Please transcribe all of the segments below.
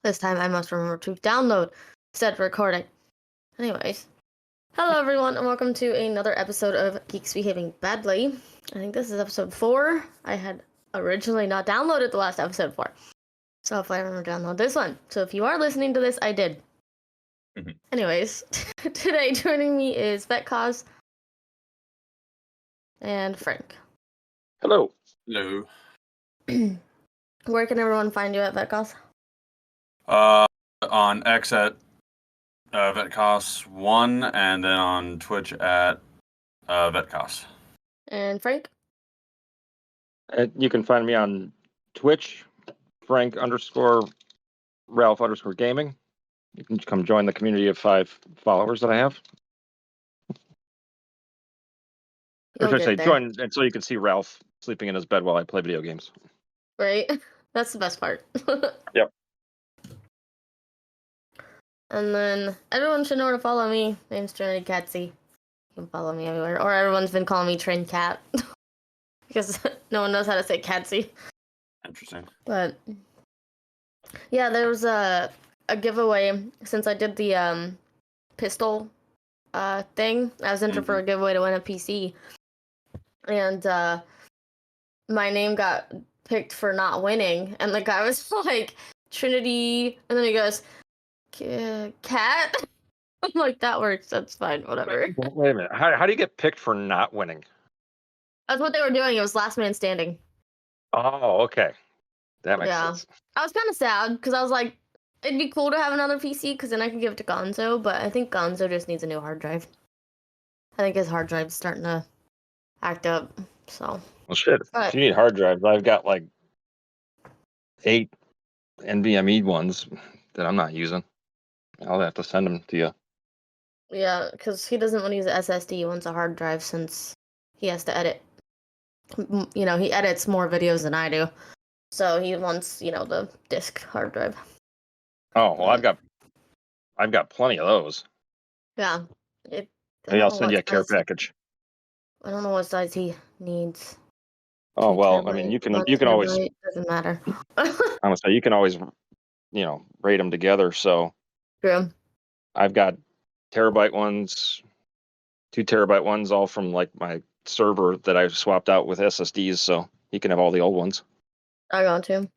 This time I must remember to download instead of recording. Anyways, hello everyone and welcome to another episode of Geeks Behaving Badly. I think this is episode 4. I had originally not downloaded the last episode 4. So hopefully I remember to download this one. So if you are listening to this, I did. Anyways, today joining me is vetcos and Frank. Hello. Hello. Where can everyone find you at vetcos? On X at vetcos1, and then on Twitch at vetcos. And Frank? You can find me on Twitch, Frank_Ralph_gaming. You can come join the community of 5 followers that I have. Or should I say, join, and so you can see Ralph sleeping in his bed while I play video games. Right? That's the best part. Yep. And then everyone should know where to follow me. Name's Trinity Catsy. You can follow me everywhere. Or everyone's been calling me Trin Cat. Because no one knows how to say Catsy. Interesting. But yeah, there was a giveaway since I did the pistol thing. I was entered for a giveaway to win a PC. And my name got picked for not winning. And the guy was like, Trinity, and then he goes, Cat? I'm like, that works, that's fine, whatever. Wait a minute. How do you get picked for not winning? That's what they were doing. It was last man standing. Oh, okay. That makes sense. I was kind of sad because I was like, it'd be cool to have another PC because then I could give it to Gonzo, but I think Gonzo just needs a new hard drive. I think his hard drive's starting to act up, so. Well, shit. But if you need hard drives, I've got like 8 NVMe ones that I'm not using. I'll have to send them to you. yeah, because he doesn't want to use an SSD. He wants a hard drive since he has to edit. You know, he edits more videos than I do. So he wants, you know, the disk hard drive. Oh, well, I've got plenty of those. Yeah. Maybe I'll send you a care package. I don't know what size he needs. Oh, well, I mean, you can always, doesn't matter. I'm gonna say, you can always, rate them together. So True. I've got terabyte ones, 2 terabyte ones, all from like my server that I swapped out with SSDs. So you can have all the old ones. I got to.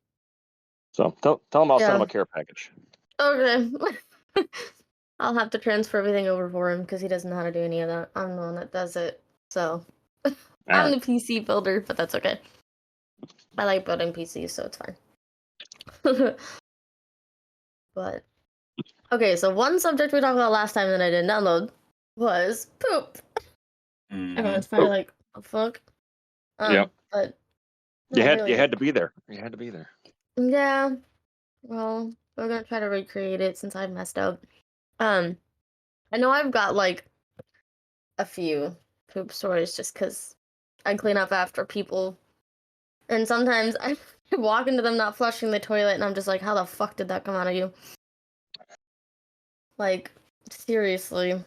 So tell them I'll send them a care package. Okay. I'll have to transfer everything over for him because he doesn't know how to do any of that. I'm the one that does it. So I'm the PC builder, but that's okay. I like building PCs, so it's fine. But okay, so one subject we talked about last time that I didn't download was poop. Everyone's probably like, "Oh fuck." Yep. But you had to be there. You had to be there. Yeah. Well, we're gonna try to recreate it since I messed up. I know I've got like a few poop stories just because I clean up after people, and sometimes I walk into them not flushing the toilet, and I'm just like, how the fuck did that come out of you? Like, seriously. And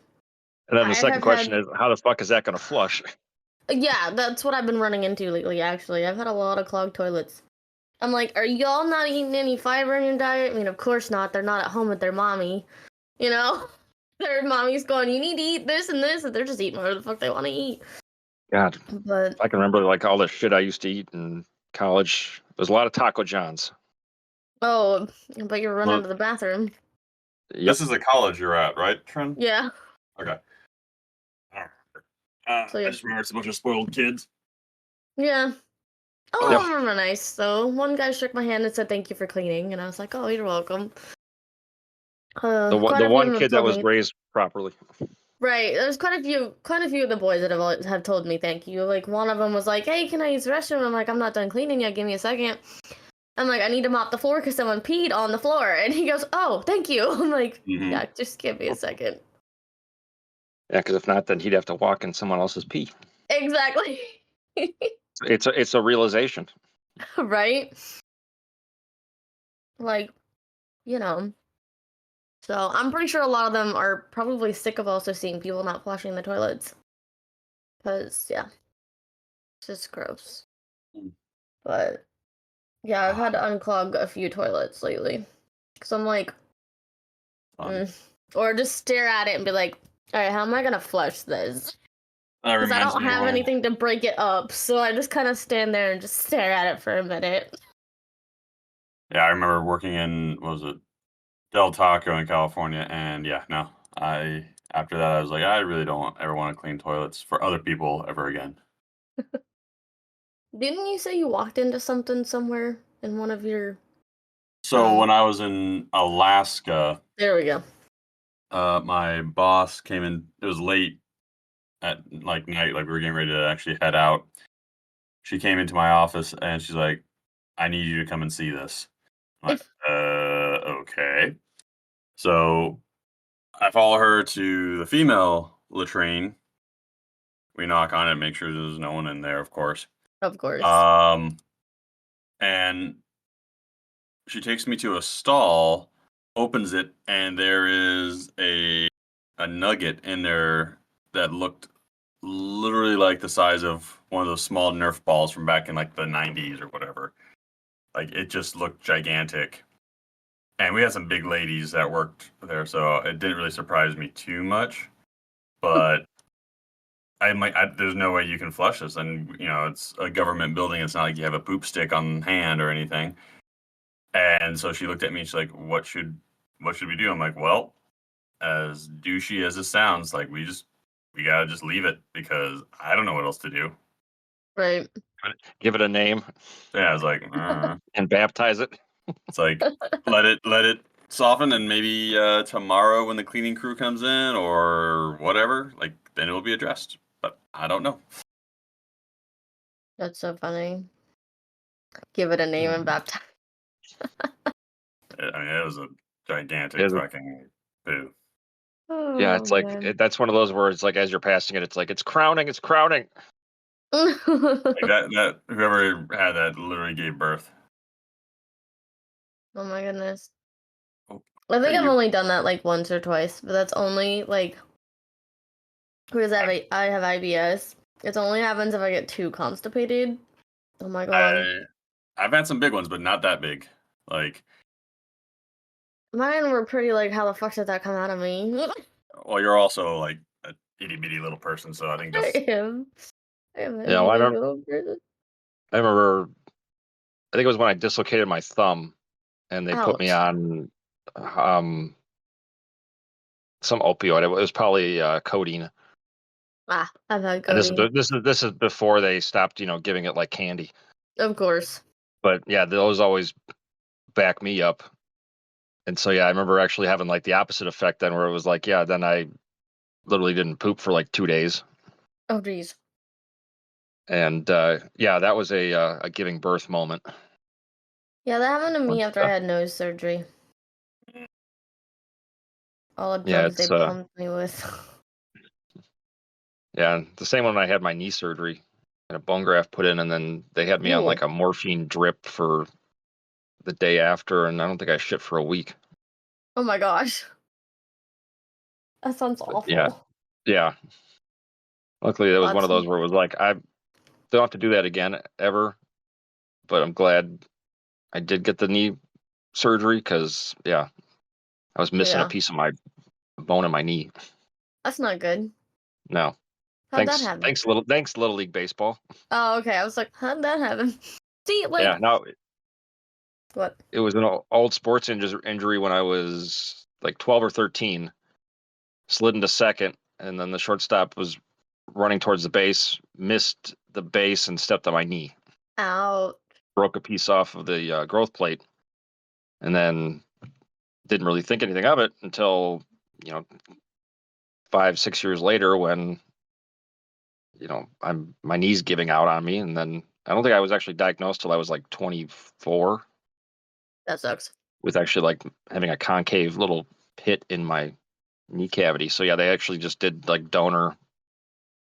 then the second question is, how the fuck is that gonna flush? Yeah, that's what I've been running into lately, actually. I've had a lot of clogged toilets. I'm like, are y'all not eating any fiber in your diet? I mean, of course not. They're not at home with their mommy. You know? Their mommy's going, you need to eat this and this, and they're just eating whatever the fuck they want to eat. God. But I can remember like all the shit I used to eat in college. There's a lot of Taco Johns. oh, but you're running to the bathroom. Yep. This is the college you're at, right, Trin? Yeah. Okay. So, yeah. I just remember it's a bunch of spoiled kids. Yeah. Oh, Yep. I remember nice. So one guy shook my hand and said thank you for cleaning, and I was like, oh, you're welcome. The one kid that was raised properly. Right. There's quite a few of the boys that have told me thank you. Like one of them was like, hey, can I use the restroom? I'm like, I'm not done cleaning yet. Give me a second. I'm like, I need to mop the floor because someone peed on the floor. And he goes, oh, thank you. I'm like, yeah, just give me a second. Yeah, because if not, then he'd have to walk in someone else's pee. Exactly. It's a realization. Right? Like, you know. So I'm pretty sure a lot of them are probably sick of also seeing people not flushing the toilets. Because, yeah. It's just gross. But, yeah, I've had to unclog a few toilets lately. So I'm like, Fun. or just stare at it and be like, all right, how am I gonna flush this? That Because I reminds don't me of have when anything to break it up, so I just kind of stand there and just stare at it for a minute. Yeah, I remember working in, what was it, Del Taco in California, and yeah, no, after that I was like, I really don't ever want to clean toilets for other people ever again. Didn't you say you walked into something somewhere in one of your? So when I was in Alaska, There we go. my boss came in. It was late at like night, like we were getting ready to actually head out. She came into my office and she's like, "I need you to come and see this." I'm like, okay. So I follow her to the female latrine. We knock on it, make sure there's no one in there, of course. Of course. Um, and she takes me to a stall, opens it, and there is a nugget in there that looked literally like the size of one of those small Nerf balls from back in like the 90s or whatever. Like it just looked gigantic. And we had some big ladies that worked there, so it didn't really surprise me too much. But there's no way you can flush this, and it's a government building. It's not like you have a poop stick on hand or anything. And so she looked at me. She's like, "What should we do?" I'm like, "Well, as douchey as it sounds, like we gotta just leave it because I don't know what else to do." Right. Give it a name Yeah, I was like, and baptize it. it's like let it soften, and maybe tomorrow when the cleaning crew comes in or whatever, like then it will be addressed. But I don't know. That's so funny. Give it a name and baptize. I mean, it was a gigantic Is it? fucking poo. Yeah, Oh it's like man. that's one of those where it's like as you're passing it, it's like it's crowning, it's crowning. Like that whoever had that literally gave birth. Oh my goodness. Oh, I think hey, I've only done that like once or twice, but that's only like because I have IBS. It only happens if I get too constipated. Oh my god. I've had some big ones, but not that big. Like, Mine were pretty like, how the fuck did that come out of me? well, you're also like a itty bitty little person, so I think I that's am. I am Yeah, well, a little person. I remember. I think it was when I dislocated my thumb, and they put me Ouch. on some opioid. It was probably codeine. Ah, I've had And codeine. this is before they stopped, giving it like candy. Of course. But yeah, those always back me up. And so yeah, I remember actually having like the opposite effect then, where it was like, yeah, then I literally didn't poop for like 2 days. Oh geez. And yeah, that was a giving birth moment. Yeah, that happened to me But, after I had nose surgery. All the yeah, drugs they it's pumped me with. yeah, the same when I had my knee surgery and a bone graft put in, and then they had me on Ooh. like a morphine drip for the day after, and I don't think I shit for a week. Oh my gosh. That sounds But yeah, awful. yeah. Luckily, it was one of Lots those where it was like I don't have to do that again ever. But I'm glad I did get the knee surgery because yeah, I was missing a yeah. piece of my bone in my knee. That's not good. No, How'd that happen? thanks, Little League Baseball. Oh, okay. I was like, how'd that happen? See, like Yeah, no, what? it was an old sports injury when I was like 12 or 13. Slid into second, and then the shortstop was running towards the base, missed the base, and stepped on my knee. Out. Broke a piece off of the growth plate, and then didn't really think anything of it until 5, 6 years later when my knee's giving out on me, and then I don't think I was actually diagnosed till I was like 24 That sucks. with actually like having a concave little pit in my knee cavity. So yeah, they actually just did like donor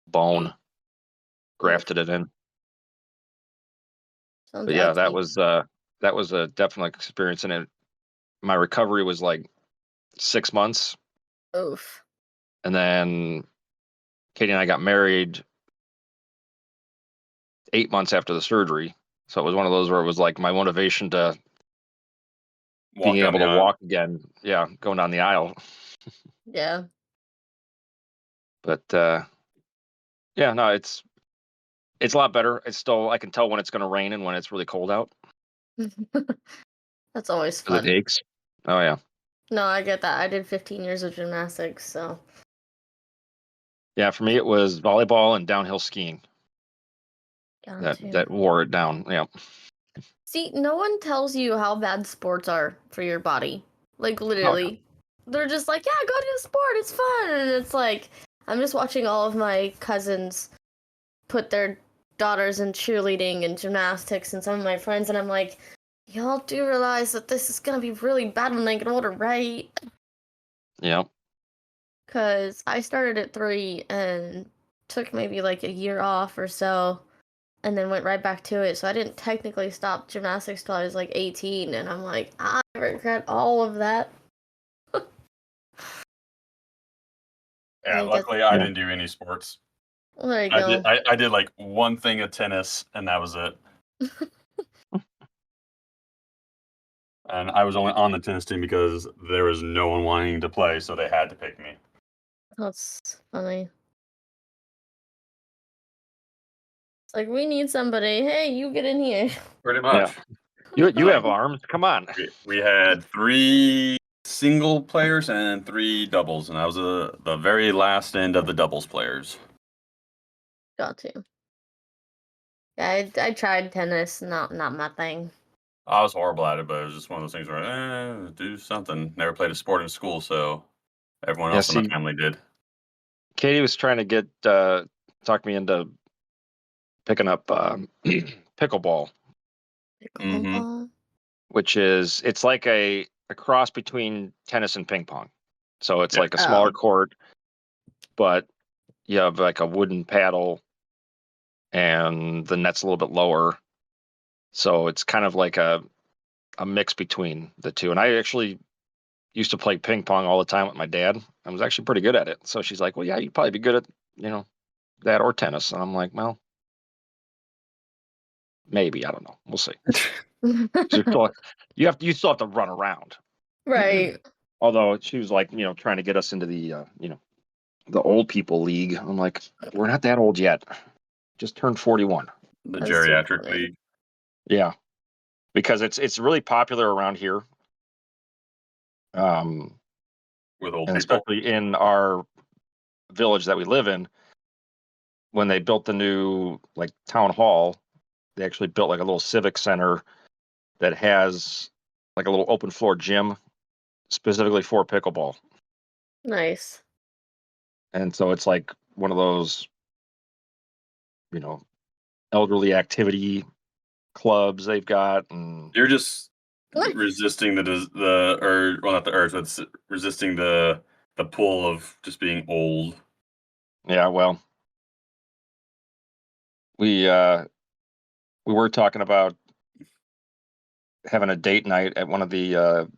bone, Oof. grafted it in. Sounds But yeah, icky. that was a definite experience, and my recovery was like 6 months, Oof. and then Katie and I got married 8 months after the surgery. So it was one of those where it was like my motivation to walk being down able the to aisle. walk again. Yeah, going down the aisle. Yeah. But yeah, no, it's a lot better. It's still, I can tell when it's going to rain and when it's really cold out That's always because it fun. aches. Oh yeah, No, I get that. I did 15 years of gymnastics, so yeah. For me, it was volleyball and downhill skiing got that to. wore it down. Yeah. See, no one tells you how bad sports are for your body. Like, Oh yeah. literally. They're just like, yeah, go to a sport, it's fun. And it's like, I'm just watching all of my cousins put their daughters in cheerleading and gymnastics and some of my friends, and I'm like, y'all do realize that this is gonna be really bad when they get older, right? Yeah. Because I started at 3 and took maybe like a year off or so and then went right back to it. So I didn't technically stop gymnastics till I was like 18, and I'm like, I regret all of that. I Yeah, think that's, luckily I Yeah. didn't do any sports. well, there you I go. did. I did like one thing of tennis, and that was it. And I was only on the tennis team because there was no one wanting to play, so they had to pick me. That's funny. It's like, we need somebody. Hey, you get in here. Pretty much. You have arms. Come on. We had 3 single players and 3 doubles, and I was the very last end of the doubles players. Got to. Yeah, I tried tennis, not my thing. I was horrible at it, but it was just one of those things where, do something. Never played a sport in school, so everyone Yeah. else in my See, family did. Katie was trying to talk me into picking up pickleball, Mm-hmm. Pickleball. which is, it's like a cross between tennis and ping pong. So it's Yeah. like a smaller Oh, court, but you have like a wooden paddle and the net's a little bit lower. So it's kind of like a mix between the two. And I actually used to play ping pong all the time with my dad. I was actually pretty good at it. So she's like, well, yeah, you'd probably be good at, that or tennis. And I'm like, well, maybe, I don't know. We'll see. 'Cause you still have to run around. right. Although she was like, trying to get us into the, the old people league. I'm like, we're not that old yet. Just turned 41. The That's too geriatric funny. league Yeah, because it's really popular around here, with old and people. especially in our village that we live in. When they built the new like town hall, they actually built like a little civic center that has like a little open floor gym specifically for pickleball. Nice. And so it's like one of those, you know, elderly activity clubs they've got. And You're just resisting or well, not the urge, but resisting the pull of just being old. yeah, well, we were talking about having a date night at one of the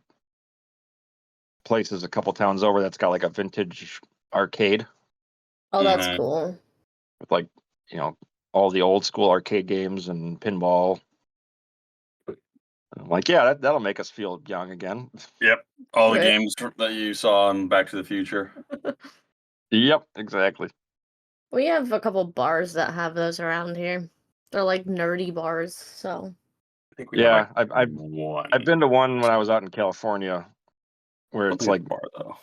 places a couple towns over that's got like a vintage arcade Oh, that's Mm-hmm. cool. with like, you know, all the old school arcade games and pinball. I'm like, yeah, that'll make us feel young again. Yep, all the Right. games that you saw in Back to the Future. Yep, exactly. We have a couple bars that have those around here. They're like nerdy bars, so. I think we have Yeah, like I've one. been to one when I was out in California where Don't it's think like it's a bar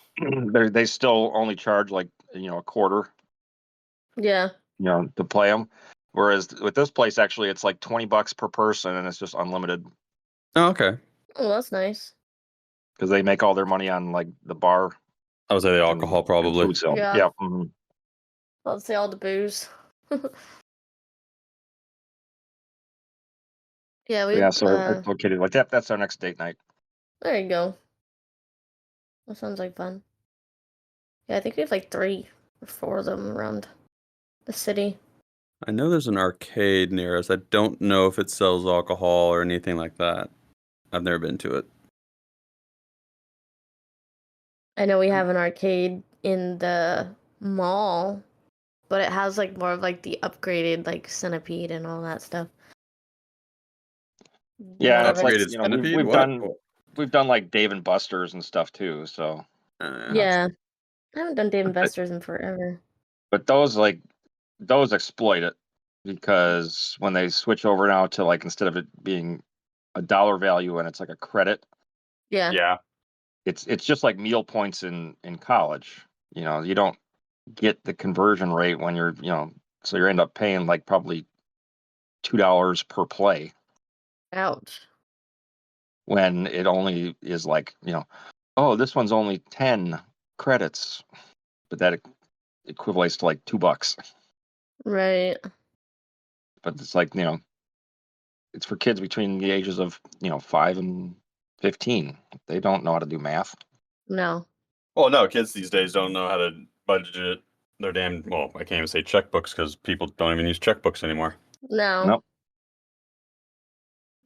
though. they still only charge like, a quarter, Yeah. to play them. Whereas with this place, actually, it's like $20 per person, and it's just unlimited Oh, okay. Oh, that's nice. because they make all their money on like the bar I would say the and alcohol probably. food sale. Yeah. Yeah. Mhm. Let's say all the booze. Yeah, we Yeah. So I told Kitty like that's our next date night. there you go. That sounds like fun. Yeah, I think we have like 3 or 4 of them around the city. I know there's an arcade near us. I don't know if it sells alcohol or anything like that. I've never been to it. I know we have an arcade in the mall, but it has like more of like the upgraded like centipede and all that stuff. Yeah, and More it's like, Upgraded centipede? we've What? done we've done like Dave and Buster's and stuff too. So Yeah. I haven't done Dave But- Investors in forever. but those exploit it because when they switch over now to like instead of it being a dollar value and it's like a credit, Yeah. Yeah. it's just like meal points in college. You know, you don't get the conversion rate when you're so you end up paying like probably $2 per play Ouch. when it only is like oh, this one's only 10 credits, but that equates to like $2. Right. But it's like it's for kids between the ages of 5 and 15. They don't know how to do math. No. Well, no, kids these days don't know how to budget their damn. Well, I can't even say checkbooks because people don't even use checkbooks anymore. No.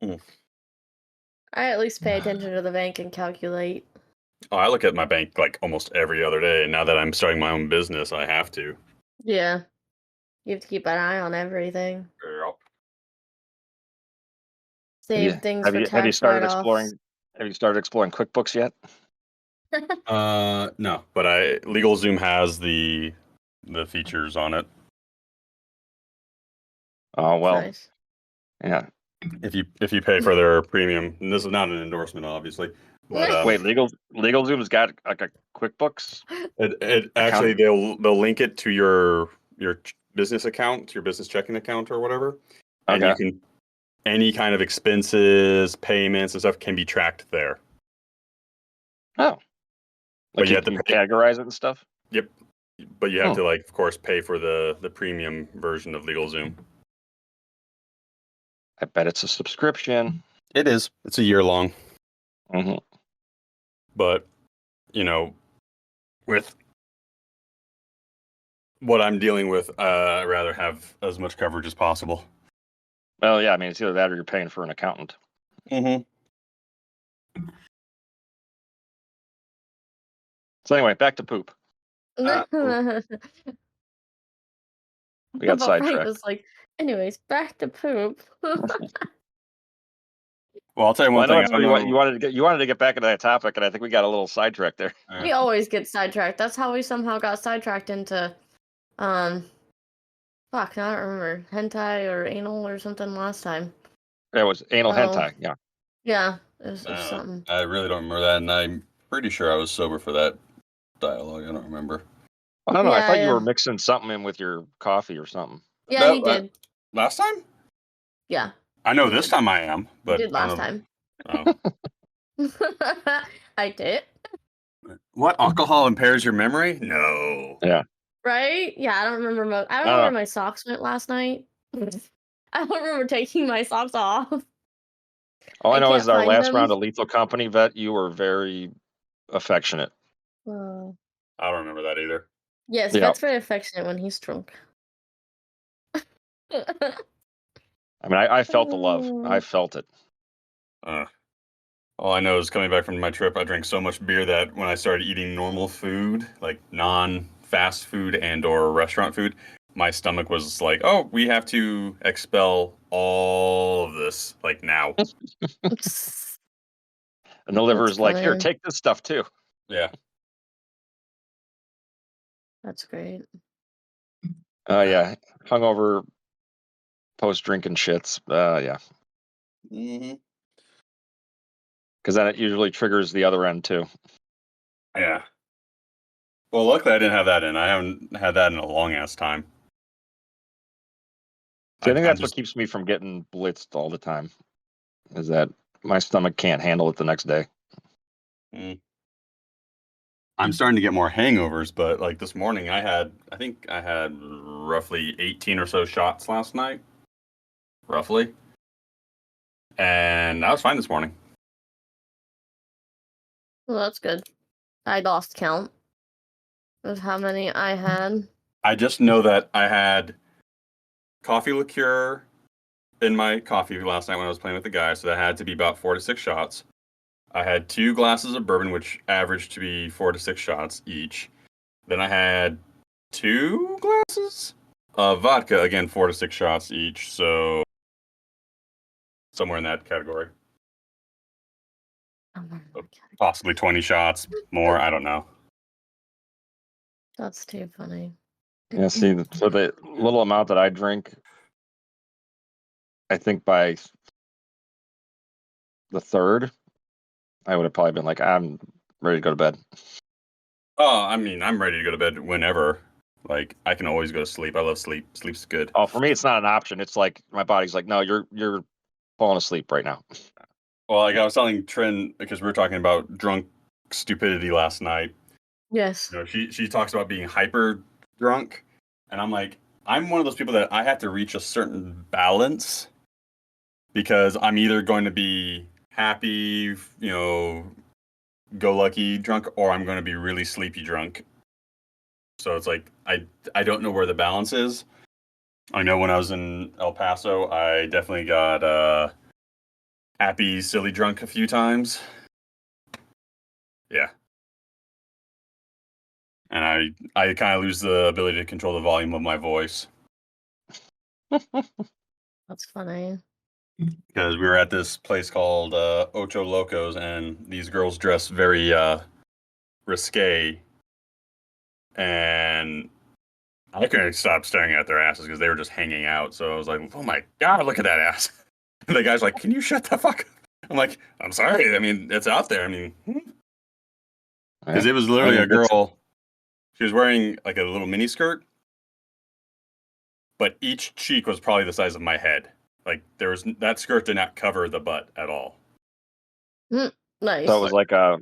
Nope. I at least pay attention to the bank and calculate. Oh, I look at my bank like almost every other day. Now that I'm starting my own business, I have to. Yeah. You have to keep an eye on everything. Yep. Save things Have for you tax started write-offs. exploring QuickBooks yet? No, but LegalZoom has the features on it. Oh well, Nice. yeah. If you pay for their premium, and this is not an endorsement, obviously, but Wait, LegalZoom's got like a QuickBooks? it actually they'll link it to your business account, your business checking account or whatever, and you can any kind of expenses, payments, and stuff can be tracked there. Oh, But you you have to can pay. categorize it and stuff. Yep, but you have to of course, pay for the premium version of LegalZoom. I bet it's a subscription. It is. It's a year long. Mm-hmm. But with what I'm dealing with, I'd rather have as much coverage as possible. Well, yeah, I mean, it's either that or you're paying for an accountant. Mm-hmm. So anyway, back to poop. We got But Frank sidetracked. was like, anyways, back to poop. Well, I'll tell you one thing. You wanted to get back into that topic, and I think we got a little sidetracked there. We always get sidetracked. That's how we somehow got sidetracked into, fuck, now I don't remember, hentai or anal or something last time. It was anal hentai, yeah. Yeah, it was something. I really don't remember that, and I'm pretty sure I was sober for that dialogue. I don't remember. I don't know. Yeah, I thought you were mixing something in with your coffee or something. Yeah, he did. Last time? Yeah. I know this time I am, but He did last time. Oh. I did. What? Alcohol impairs your memory? No. Yeah. Right? Yeah, I don't remember. I don't know where my socks went last night. I don't remember taking my socks off. All I know is our find last them. round of Lethal Company, Vet, you were very affectionate. I don't remember that either. Yes, Yeah. Vet's very affectionate when he's drunk. I mean, I felt the love. I felt it. All I know is coming back from my trip, I drank so much beer that when I started eating normal food, like non-fast food and or restaurant food, my stomach was like, oh, we have to expel all of this, like now. And the liver's That's like, here, funny. take this stuff too. Yeah. That's great. Yeah. Hungover, post-drinking shits. Yeah. Mm-hmm. Because then it usually triggers the other end too. Yeah. Well, luckily I didn't have that in. I haven't had that in a long-ass time. See, I think that's what keeps me from getting blitzed all the time, is that my stomach can't handle it the next day. I'm starting to get more hangovers, but like this morning I think I had roughly 18 or so shots last night. Roughly. And I was fine this morning. Well, that's good. I lost count of how many I had. I just know that I had coffee liqueur in my coffee last night when I was playing with the guys, so that had to be about 4 to 6 shots. I had 2 glasses of bourbon, which averaged to be 4 to 6 shots each. Then I had 2 glasses of vodka, again 4 to 6 shots each, so somewhere in that category. Oh my God. Possibly 20 shots more. I don't know. That's too funny. Yeah, see, for the little amount that I drink, I think by the third, I would have probably been like, I'm ready to go to bed. Oh, I mean, I'm ready to go to bed whenever. Like, I can always go to sleep. I love sleep. Sleep's good. Oh, for me, it's not an option. It's like my body's like, no, you're falling asleep right now. Well, like I was telling Trin, because we were talking about drunk stupidity last night. Yes. You know, she talks about being hyper drunk, and I'm like, I'm one of those people that I have to reach a certain balance because I'm either going to be happy, you know, go lucky drunk, or I'm going to be really sleepy drunk. So it's like I don't know where the balance is. I know when I was in El Paso, I definitely got happy, silly drunk a few times. Yeah. And I kind of lose the ability to control the volume of my voice That's funny. because we were at this place called Ocho Locos, and these girls dress very risque, and I couldn't stop staring at their asses because they were just hanging out. So I was like, "Oh my god, look at that ass!" And the guy's like, "Can you shut the fuck up?" I'm like, "I'm sorry. I mean, it's out there. I mean, because it was literally a girl. She was wearing like a little mini skirt, but each cheek was probably the size of my head. Like there was that skirt did not cover the butt at all. Nice. So it was like a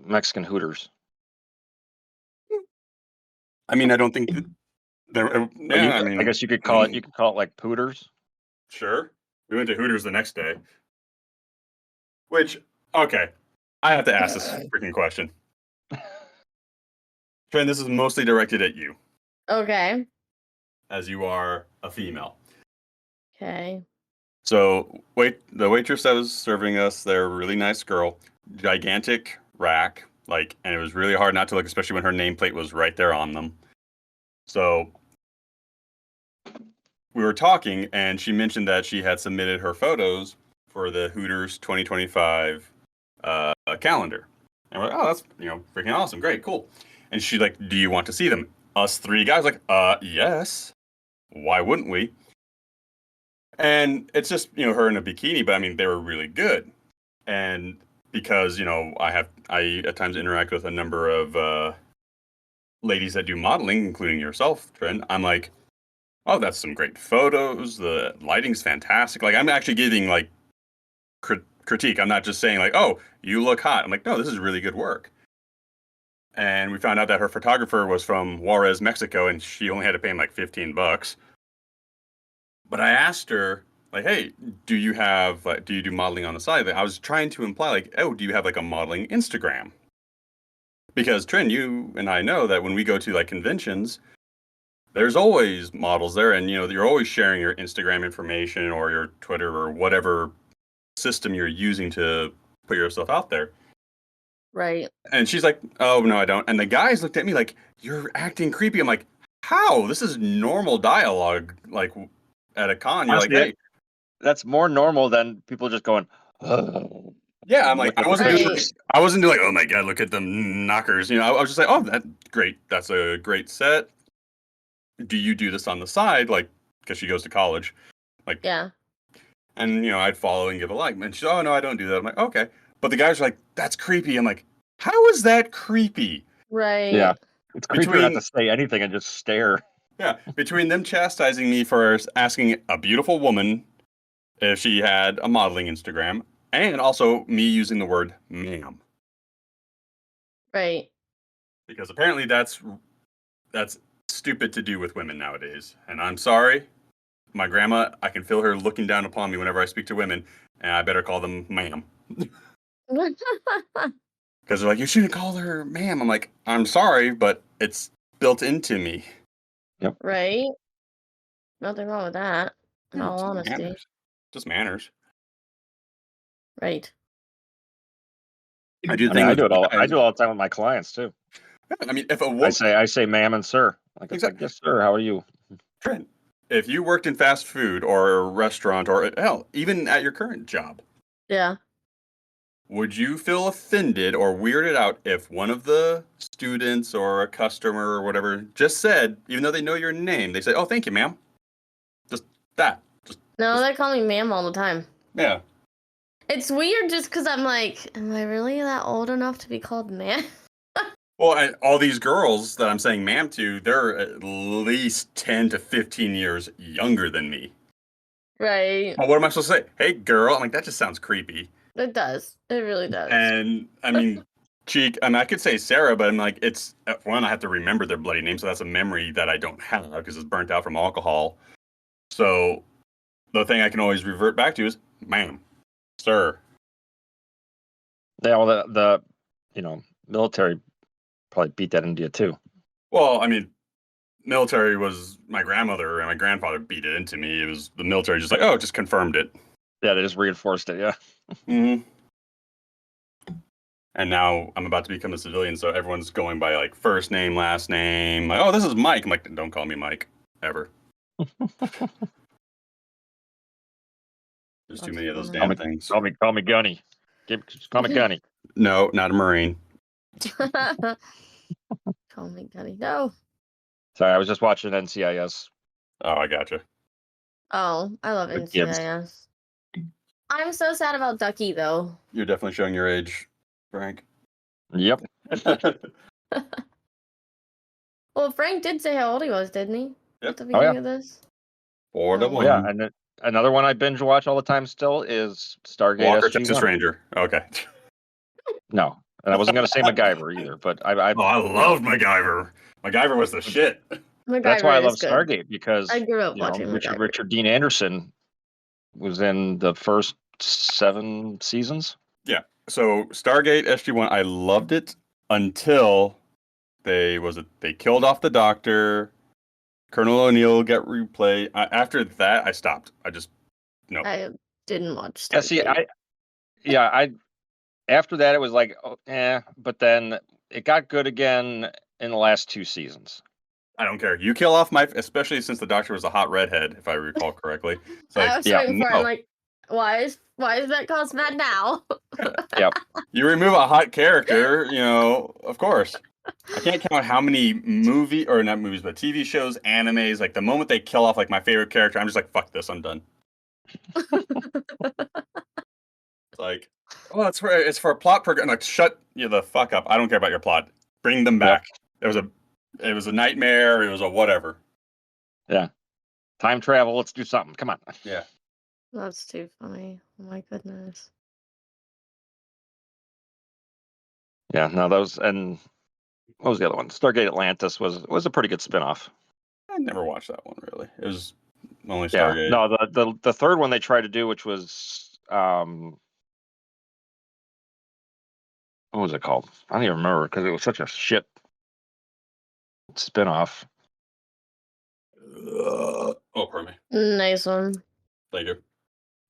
Mexican Hooters. I mean, I don't think that there. Yeah, I mean, I guess you could call it like Pooters. sure. We went to Hooters the next day. Which, okay, I have to ask this freaking question. Trent, this is mostly directed at you, Okay. as you are a female. Okay. So, the waitress that was serving us, they're a really nice girl, gigantic rack, like, and it was really hard not to look, especially when her nameplate was right there on them. So, we were talking, and she mentioned that she had submitted her photos for the Hooters 2025 calendar. And we're like, oh, that's freaking awesome, great, cool. And she's like, do you want to see them? Us three guys like, yes. Why wouldn't we? And it's just her in a bikini, but I mean they were really good. And because I at times interact with a number of ladies that do modeling, including yourself, Trent. I'm like, oh, that's some great photos. The lighting's fantastic. Like I'm actually giving like critique. I'm not just saying like, oh, you look hot. I'm like, no, this is really good work. And we found out that her photographer was from Juarez, Mexico, and she only had to pay him like $15. But I asked her, like, hey, do you do modeling on the side? I was trying to imply, like, oh, do you have like a modeling Instagram? Because Trin, you and I know that when we go to like conventions, there's always models there, and you're always sharing your Instagram information or your Twitter or whatever system you're using to put yourself out there. Right. And she's like, oh no, I don't. And the guys looked at me like, you're acting creepy. I'm like, how? This is normal dialogue. Like at a con, you're Honestly, like, hey, that's more normal than people just going. "Ugh." yeah. I'm like, I wasn't doing Right. this. I wasn't doing like, oh my god, look at them knockers. I was just like, oh, that's great. That's a great set. Do you do this on the side, like, because she goes to college, like, Yeah. and I'd follow and give a like. And she's, oh no, I don't do that. I'm like, okay. But the guys are like, that's creepy. I'm like, how is that creepy? Right. Yeah, it's creepier not Between to say anything and just stare. Yeah, between them chastising me for asking a beautiful woman if she had a modeling Instagram, and also me using the word ma'am, Right. because apparently that's stupid to do with women nowadays. And I'm sorry, my grandma, I can feel her looking down upon me whenever I speak to women, and I better call them ma'am. Because they're like, you shouldn't call her ma'am. I'm like, I'm sorry, but it's built into me. Yep. Right. Nothing wrong with that. In Yeah, all just honesty. manners. Just manners. Right. I do I mean, think I with do it all. I guys. do it all the time with my clients too. I mean, if a I woman, say, ma'am and sir. Like it's like, yes, sir. How are you? Trent, if you worked in fast food or a restaurant or hell, even at your current job, Yeah. would you feel offended or weirded out if one of the students or a customer or whatever just said, even though they know your name, they say, "Oh, thank you, ma'am." Just that. No, they call me ma'am all the time. Yeah. It's weird just because I'm like, am I really that old enough to be called ma'am? Well, all these girls that I'm saying ma'am to, they're at least 10 to 15 years younger than me. Right. Well, what am I supposed to say? Hey, girl. I'm like, that just sounds creepy. It does. It really does. And I mean, I could say Sarah, but I'm like, it's one, I have to remember their bloody name, so that's a memory that I don't have because it's burnt out from alcohol. So the thing I can always revert back to is ma'am, sir. Yeah, well, the military probably beat that into you too. Well, I mean, military was my grandmother and my grandfather beat it into me. It was the military just like, oh, just confirmed it. Yeah, they just reinforced it. Yeah. Mm-hmm. And now I'm about to become a civilian, so everyone's going by like first name, last name. Like, oh, this is Mike. I'm like, don't call me Mike ever. There's too many of those damn things. Call me Gunny. Call me Gunny. No, not a Marine. Call me Gunny. No. Sorry, I was just watching NCIS. Oh, I gotcha. Oh, I love Good kids. NCIS. I'm so sad about Ducky, though. You're definitely showing your age, Frank. Yep. Well, Frank did say how old he was, didn't he? Yep. At the beginning of this? 4 to 1. Yeah, and then another one I binge watch all the time still is Stargate Walker, SG-1. Texas Ranger. Okay. No, and I wasn't going to say MacGyver either, but I loved MacGyver. MacGyver was the shit. MacGyver that's why I is love good. Stargate because I grew up watching MacGyver. Richard Dean Anderson was in the first 7 seasons. Yeah. So Stargate SG-1, I loved it until they killed off the Doctor. Colonel O'Neill got replayed. After that, I stopped. I just no. I didn't watch Yeah, Stargate. I after that it was like, but then it got good again in the last 2 seasons. I don't care. You kill off especially since the Doctor was a hot redhead, if I recall correctly. It's like, I was waiting for it. I'm like, why is Vetcos mad now? Yep. You remove a hot character, of course. I can't count how many not movies, but TV shows, animes, like the moment they kill off like my favorite character, I'm just like, fuck this, I'm done. It's like, oh, it's for a plot program. Like, shut you the fuck up. I don't care about your plot. Bring them back. Yep. It was a nightmare, it was a whatever. Yeah. Time travel, let's do something. Come on. Yeah. That's too funny. Oh my goodness. Yeah, no, those, and what was the other one? Stargate Atlantis was a pretty good spinoff. I never watched that one really. It was only Yeah, Stargate. no, the third one they tried to do, which was what was it called? I don't even remember because it was such a shit spinoff. Oh, pardon me. Nice one. Thank you.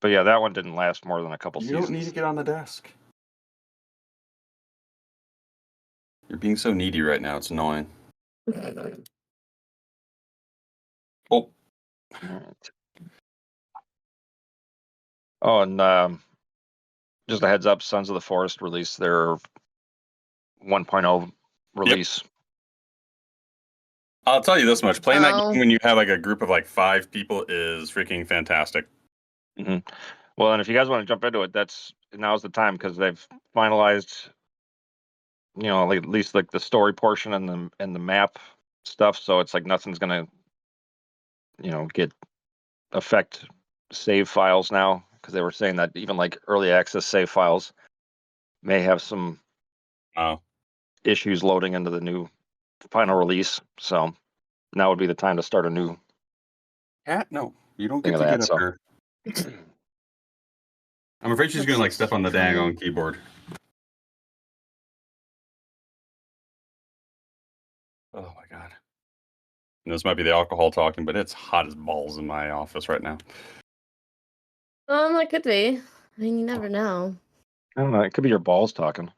But yeah, that one didn't last more than a couple seasons. You don't need to get on the desk. You're being so needy right now. It's annoying. Oh. Oh, and just a heads up, Sons of the Forest released their 1.0 release. Yep. I'll tell you this much. Playing that game when you have like a group of like 5 people is freaking fantastic. Mm-hmm. Well, and if you guys want to jump into it, now's the time because they've finalized, like, at least like the story portion and the map stuff. So it's like nothing's gonna, affect save files now because they were saying that even like early access save files may have some issues loading into the new final release. So now would be the time to start a new. No, you don't get to get up here. I'm afraid she's gonna step on the dang keyboard. Oh my god. And this might be the alcohol talking, but it's hot as balls in my office right now. That could be. I mean, you never know. I don't know. It could be your balls talking.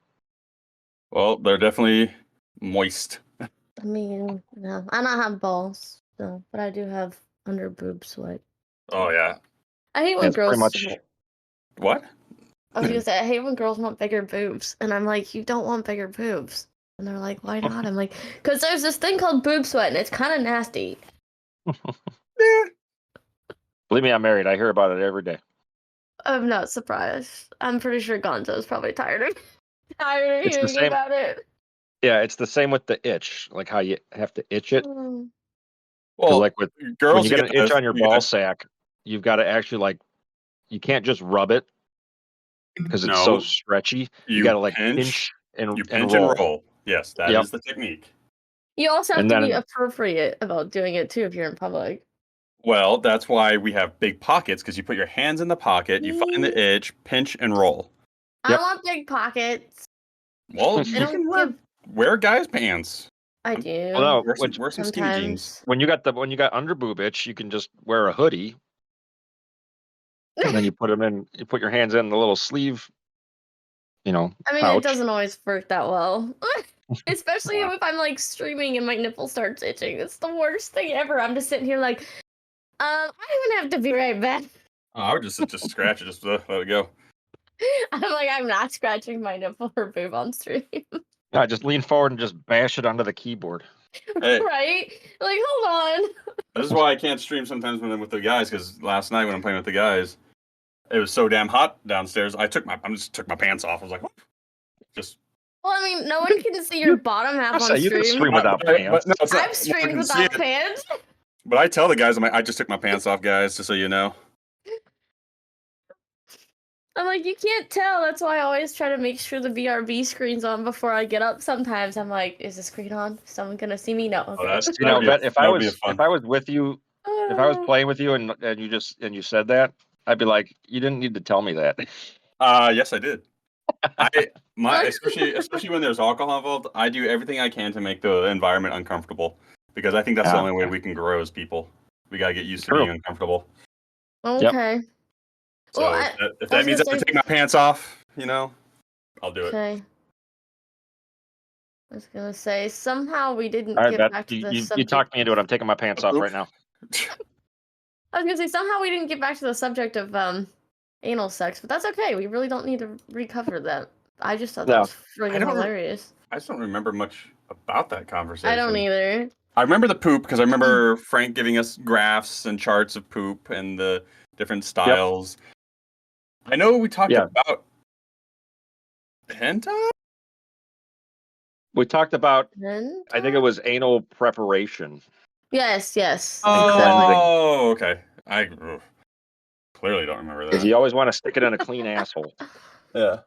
Well, they're definitely moist. I mean, no, I don't have balls, so, but I do have under boob sweat. Oh yeah. I hate when girls. What? I was gonna say, I hate when girls want bigger boobs, and I'm like, you don't want bigger boobs. And they're like, why not? I'm like, because there's this thing called boob sweat, and it's kind of nasty. Believe me, I'm married. I hear about it every day. I'm not surprised. I'm pretty sure Gonzo's probably tired of It's the hearing same. about it. Yeah, it's the same with the itch, like how you have to itch it. Mm. Because Well, like when girls, you get an itch on your ball sack, you've got to actually like, you can't just rub it because it's so no, stretchy. You you got to like pinch and roll. Yes, that Yep. is the technique. You also have And to be then- appropriate about doing it too if you're in public. Well, that's why we have big pockets, because you put your hands in the pocket, you find the itch, pinch, and roll. Yep. I want big pockets. Well, They you can wear guys' pants. I do. Well, no, Wear some skinny jeans. when you got under boob itch, you can just wear a hoodie, and then you put them in. You put your hands in the little sleeve. I mean, pouch. it doesn't always work that well. Especially if I'm like streaming and my nipple starts itching. It's the worst thing ever. I'm just sitting here like, I'm gonna have to be right back. Oh, I would just scratch it, just let it go. I'm like, I'm not scratching my nipple or boob on stream. Yeah, just lean forward and just bash it onto the keyboard. Hey. Right? Like, hold on. This is why I can't stream sometimes when I'm with the guys, because last night when I'm playing with the guys, it was so damn hot downstairs. I just took my pants off. I was like, just. Well, I mean, no one can see your bottom half on You can stream. stream without pants. But no, it's not. I've streamed without pants. But I tell the guys, I just took my pants off, guys, just so you know. I'm like, you can't tell. That's why I always try to make sure the VRB screen's on before I get up. Sometimes I'm like, is the screen on? Is someone gonna see me? No. Okay. If I was with you, if I was playing with you and you said that, I'd be like, you didn't need to tell me that. Yes, I did. Especially when there's alcohol involved, I do everything I can to make the environment uncomfortable, because I think that's the only way we can grow as people. We gotta get used to being uncomfortable. Okay. Yep. So if that means I have to take my pants off, I'll do it. Okay. I was gonna say, somehow we didn't get back to the subject. You talked me into it. I'm taking my pants off right now. I was gonna say, somehow we didn't get back to the subject of anal sex, but that's okay. We really don't need to recover that. I just thought that was friggin' hilarious. I just don't remember much about that conversation. I don't either. I remember the poop, because I remember Frank giving us graphs and charts of poop and the different styles. Yep. I know we talked about hentai? We talked about, I think it was anal preparation. Yes. Oh, okay. I clearly don't remember that. Because you always want to stick it in a clean asshole. Yeah.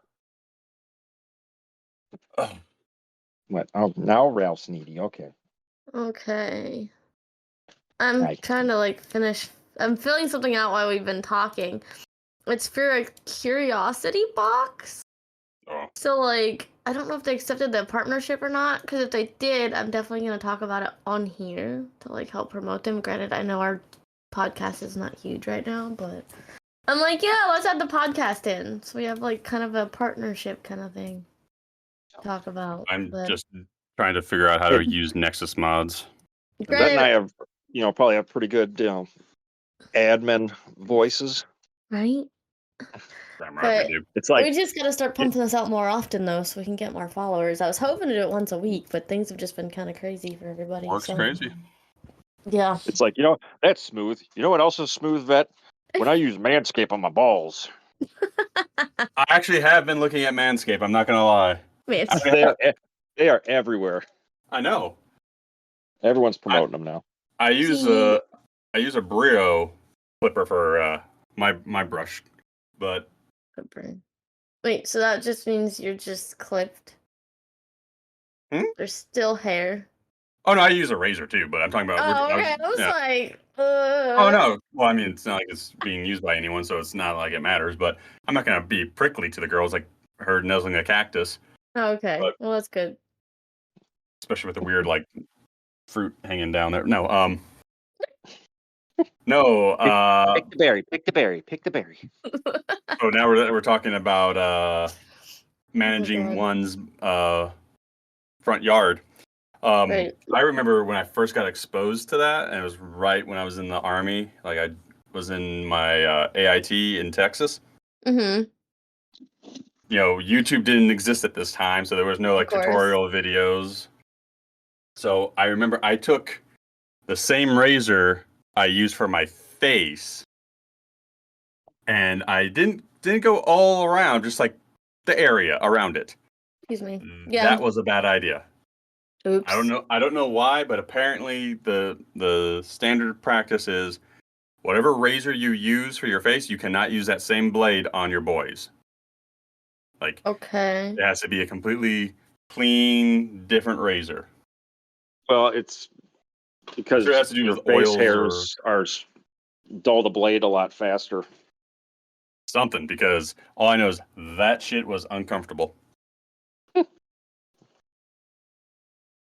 What? Oh, now Ralph's needy. Okay. Okay. I'm trying to finish. I'm filling something out while we've been talking. It's for a curiosity box. Oh. So I don't know if they accepted the partnership or not, because if they did, I'm definitely going to talk about it on here to help promote them. Granted, I know our podcast is not huge right now, but I'm like, yeah, let's add the podcast in. So we have kind of a partnership kind of thing to talk about. I'm just trying to figure out how to use Nexus mods. Bet and I have, probably have pretty good, admin voices. Right? But it's like we just gotta start pumping this out more often, though, so we can get more followers. I was hoping to do it once a week, but things have just been kind of crazy for everybody. Works crazy. Yeah. It's like, that's smooth. You know what else is smooth, Vet? When I use Manscaped on my balls. I actually have been looking at Manscaped. I'm not gonna lie. They are everywhere. I know. Everyone's promoting them now. I use a Brio clipper for my brush, but. Wait, so that just means you're just clipped? There's still hair. Oh no, I use a razor too, but I'm talking about. Oh, okay. I was like. Oh no. Well, I mean, it's not like it's being used by anyone, so it's not like it matters. But I'm not gonna be prickly to the girls like her nuzzling a cactus. Oh, okay. Well, that's good. Especially with the weird fruit hanging down there. No. No. Pick the berry. Pick the berry. Pick the berry. So now we're talking about managing one's front yard. Right. I remember when I first got exposed to that, and it was right when I was in the Army. I was in my AIT in Texas. Mm-hmm. YouTube didn't exist at this time, so there was no like tutorial videos. So I remember I took the same razor I used for my face, and I didn't go all around, just like the area around it. Excuse me. Yeah. That was a bad idea. Oops. I don't know why, but apparently the standard practice is whatever razor you use for your face, you cannot use that same blade on your boys. Like, okay, it has to be a completely clean, different razor. Well, it's because Sure, it has to do your with face oils hairs are dull the blade a lot faster. something, because all I know is that shit was uncomfortable.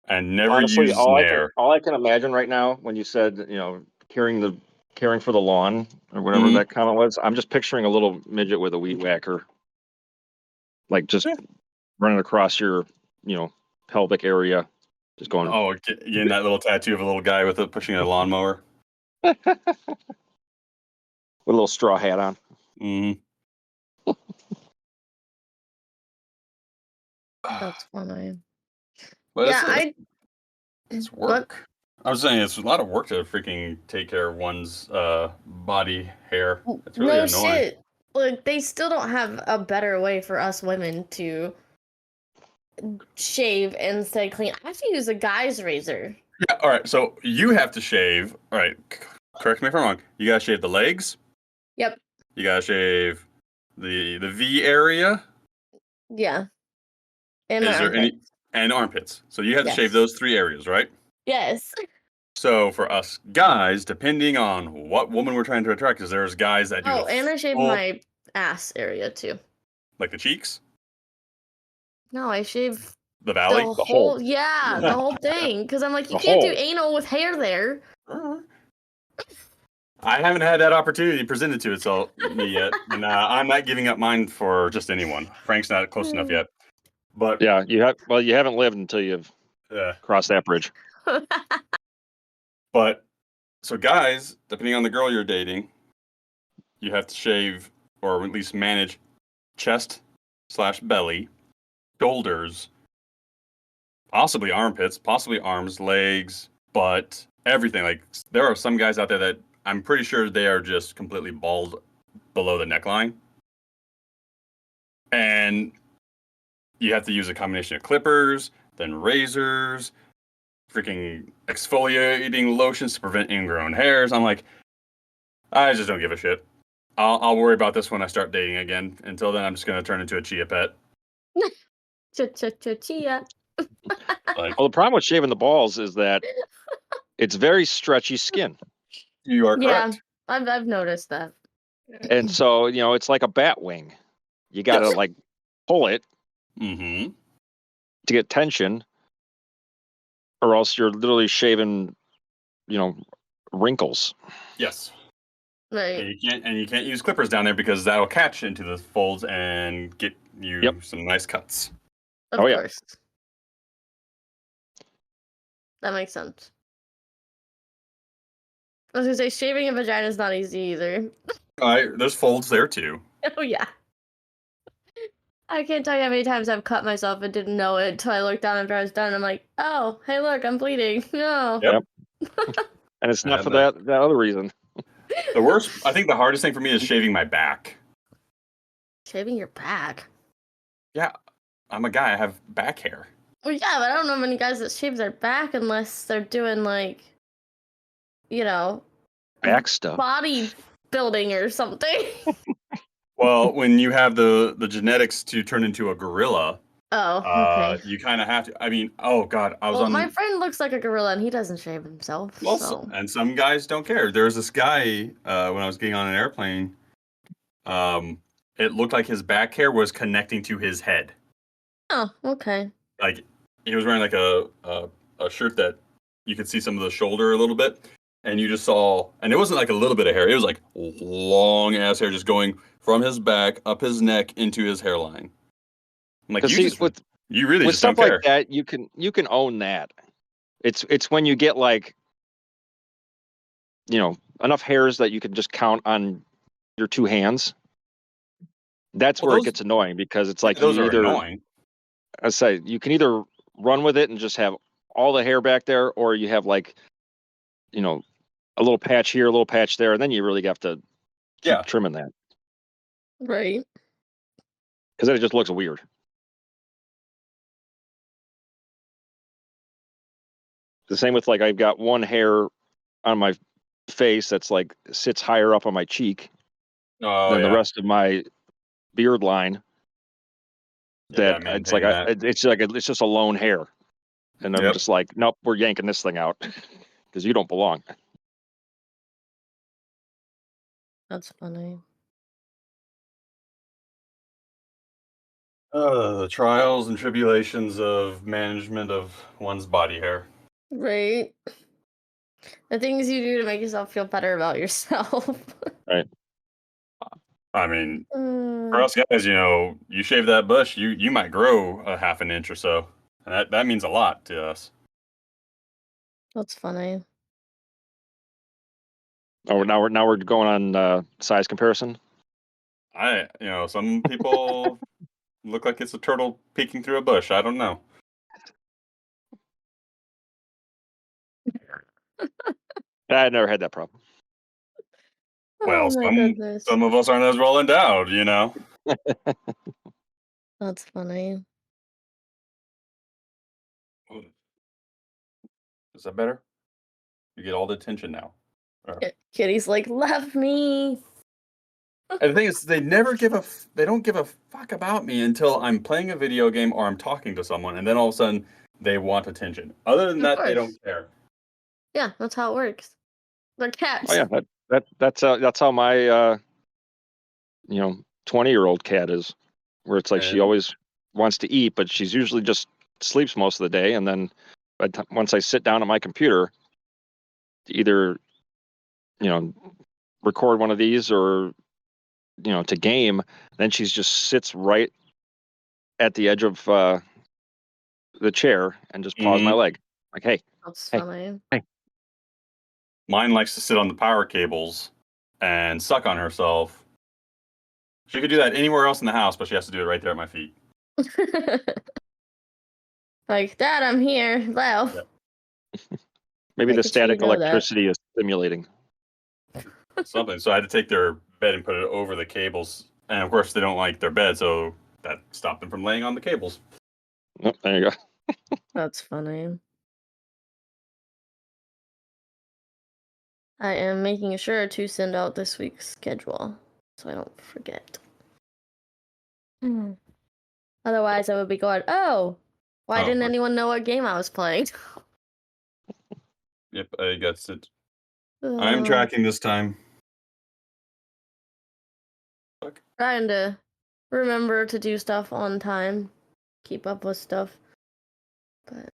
And never Honestly, used all Nair. I can imagine right now when you said, caring for the lawn or whatever Mhm. that comment was, I'm just picturing a little midget with a weed whacker, like just running across your, pelvic area, just going. Oh, getting that little tattoo of a little guy with pushing a lawnmower. With a little straw hat on. Mm-hmm. that's funny. But Yeah, it's work. I was saying it's a lot of work to freaking take care of one's body hair. It's really annoying. Shit. Like, they still don't have a better way for us women to shave and stay clean. I have to use a guy's razor. Yeah, all right. So you have to shave. All right. Correct me if I'm wrong. You gotta shave the legs. Yep. You gotta shave the V area. Yeah. And my armpits. And armpits. So you have to shave Yes. those 3 areas, right? Yes. So for us guys, depending on what woman we're trying to attract, because there's guys that do and I shave my ass area too. like the cheeks, No, I shave the valley, the The whole whole. the whole thing. Because I'm like, you The can't do whole. anal with hair there. I haven't had that opportunity presented to itself me yet, and I'm not giving up mine for just anyone. Frank's not close enough yet, but Yeah, you haven't lived until you've crossed that bridge. But so guys, depending on the girl you're dating, you have to shave or at least manage chest/belly, shoulders, possibly armpits, possibly arms, legs, butt, everything. Like there are some guys out there that I'm pretty sure they are just completely bald below the neckline. And you have to use a combination of clippers, then razors, freaking exfoliating lotions to prevent ingrown hairs. I'm like, I just don't give a shit. I'll worry about this when I start dating again. Until then, I'm just gonna turn into a chia pet. Chia. Like, Well, the problem with shaving the balls is that it's very stretchy skin, you are Yeah, correct. I've noticed that. and so it's like a bat wing. You got to like pull it Mm-hmm. to get tension, or else you're literally shaving, wrinkles. Yes. Right. And you can't use clippers down there because that'll catch into the folds and get you some nice cuts. Of course. That makes sense. I was gonna say shaving a vagina is not easy either. There's folds there too. Oh yeah. I can't tell you how many times I've cut myself and didn't know it until I looked down after I was done. I'm like, oh, hey, look, I'm bleeding. No. Yep. And it's not for that other reason. I think the hardest thing for me is shaving my back. Shaving your back? Yeah, I'm a guy. I have back hair. Well, yeah, but I don't know many guys that shave their back unless they're doing like, back stuff, body building or something. Well, when you have the genetics to turn into a gorilla, okay. you kind of have to. I mean, oh god, my friend looks like a gorilla and he doesn't shave himself. Well, so. And some guys don't care. There was this guy when I was getting on an airplane. It looked like his back hair was connecting to his head. Oh, okay. Like he was wearing like a shirt that you could see some of the shoulder a little bit, and you just saw, and it wasn't like a little bit of hair. It was like long ass hair just going from his back up his neck into his hairline. I'm like, you really with just stuff don't care. like that, you can own that. It's when you get like, enough hairs that you can just count on your 2 hands. That's Well, where it those gets annoying because it's like those you are either, annoying. I say, you can either run with it and just have all the hair back there, or you have like, you know, a little patch here, a little patch there, and then you really have to keep Yeah. trimming that Right. because then it just looks weird. The same with like I've got one hair on my face that's like sits higher up on my cheek Oh than the yeah. rest of my beard line. You That gotta it's like maintain that. it's just a lone hair, and I'm Yep. just like, nope, we're yanking this thing out because you don't belong. That's funny. The trials and tribulations of management of one's body hair. Right. The things you do to make yourself feel better about yourself. Right. I mean, for Mm, us guys, you shave that bush, you might grow a half an inch or so, and that means a lot to us. that's funny. Oh, now we're going on size comparison. Some people look like it's a turtle peeking through a bush. I don't know. I never had that problem. Well, Oh my goodness. some of us aren't as well endowed, That's funny. Is that better? You get all the attention now. Kitty's like, left me. And the thing is, they don't give a fuck about me until I'm playing a video game or I'm talking to someone, and then all of a sudden they want attention. Other than Of that, they course. don't care. Yeah, that's how it works. They're cats. Oh yeah, that's how my 20-year-old cat is, where it's like she And always wants to eat, but she's usually just sleeps most of the day, and then once I sit down at my computer to either record one of these or to game, then she just sits right at the edge of the chair and just paws my Mhm. leg, like, hey, That's hey, funny. hey. Mine likes to sit on the power cables and suck on herself. She could do that anywhere else in the house, but she has to do it right there at my feet. Like, Dad, I'm here. Well, Yep. Maybe the making sure you static know that. electricity is stimulating. Something. So I had to take their bed and put it over the cables. And of course, they don't like their bed, so that stopped them from laying on the cables. Oh, there you go. That's funny. I am making sure to send out this week's schedule so I don't forget. Otherwise, I would be going, oh, why didn't anyone know what game I was playing? Yep, I got it. I'm tracking this time. Fuck. Trying to remember to do stuff on time, keep up with stuff. But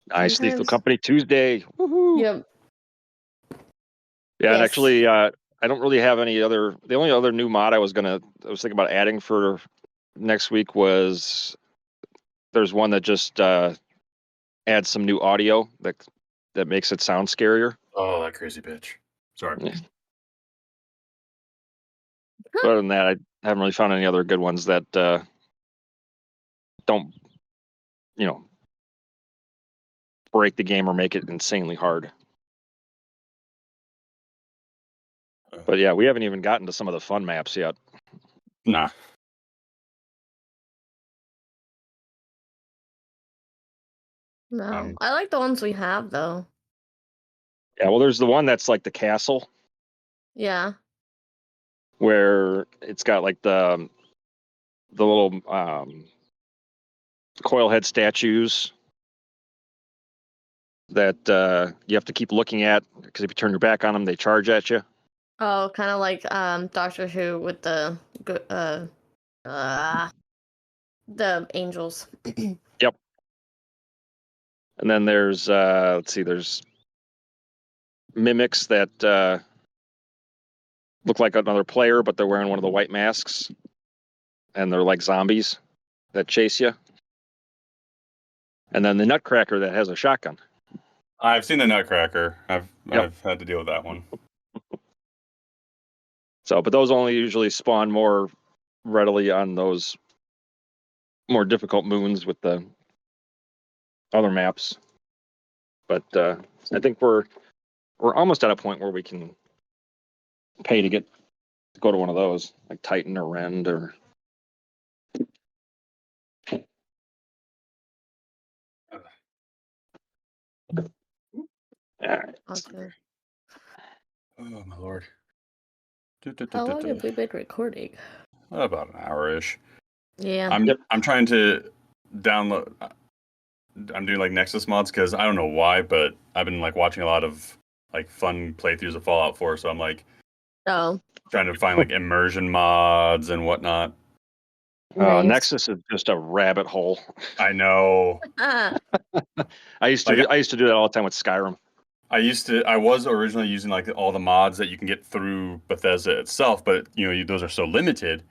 Nice Lethal sometimes, Company Tuesday. Woohoo! yep. Yeah, and Yes. actually, I don't really have any other. The only other new mod I was thinking about adding for next week was there's one that just adds some new audio that makes it sound scarier. Oh, that crazy bitch. Sorry. Yeah. But other than that, I haven't really found any other good ones that don't, break the game or make it insanely hard. But yeah, we haven't even gotten to some of the fun maps yet. Nah. No, I like the ones we have though. Yeah, well, there's the one that's like the castle Yeah. where it's got like the little coil head statues that you have to keep looking at because if you turn your back on them, they charge at you. Oh, kind of like Doctor Who with the angels. Yep. And then there's there's mimics that look like another player, but they're wearing one of the white masks, and they're like zombies that chase you. And then the Nutcracker that has a shotgun. I've seen the Nutcracker. I've had to deal with that one. So, but those only usually spawn more readily on those more difficult moons with the other maps. But I think we're almost at a point where we can pay to go to one of those, like Titan or Rend or. Okay. Oh my lord. How long have we been recording? About an hour-ish. Yeah. I'm trying to download. I'm doing like Nexus mods because I don't know why, but I've been like watching a lot of like fun playthroughs of Fallout 4. So I'm like trying to find like immersion mods and whatnot. Nice. Nexus is just a rabbit hole. I know. I used to do that all the time with Skyrim. I was originally using like all the mods that you can get through Bethesda itself, but those are so limited,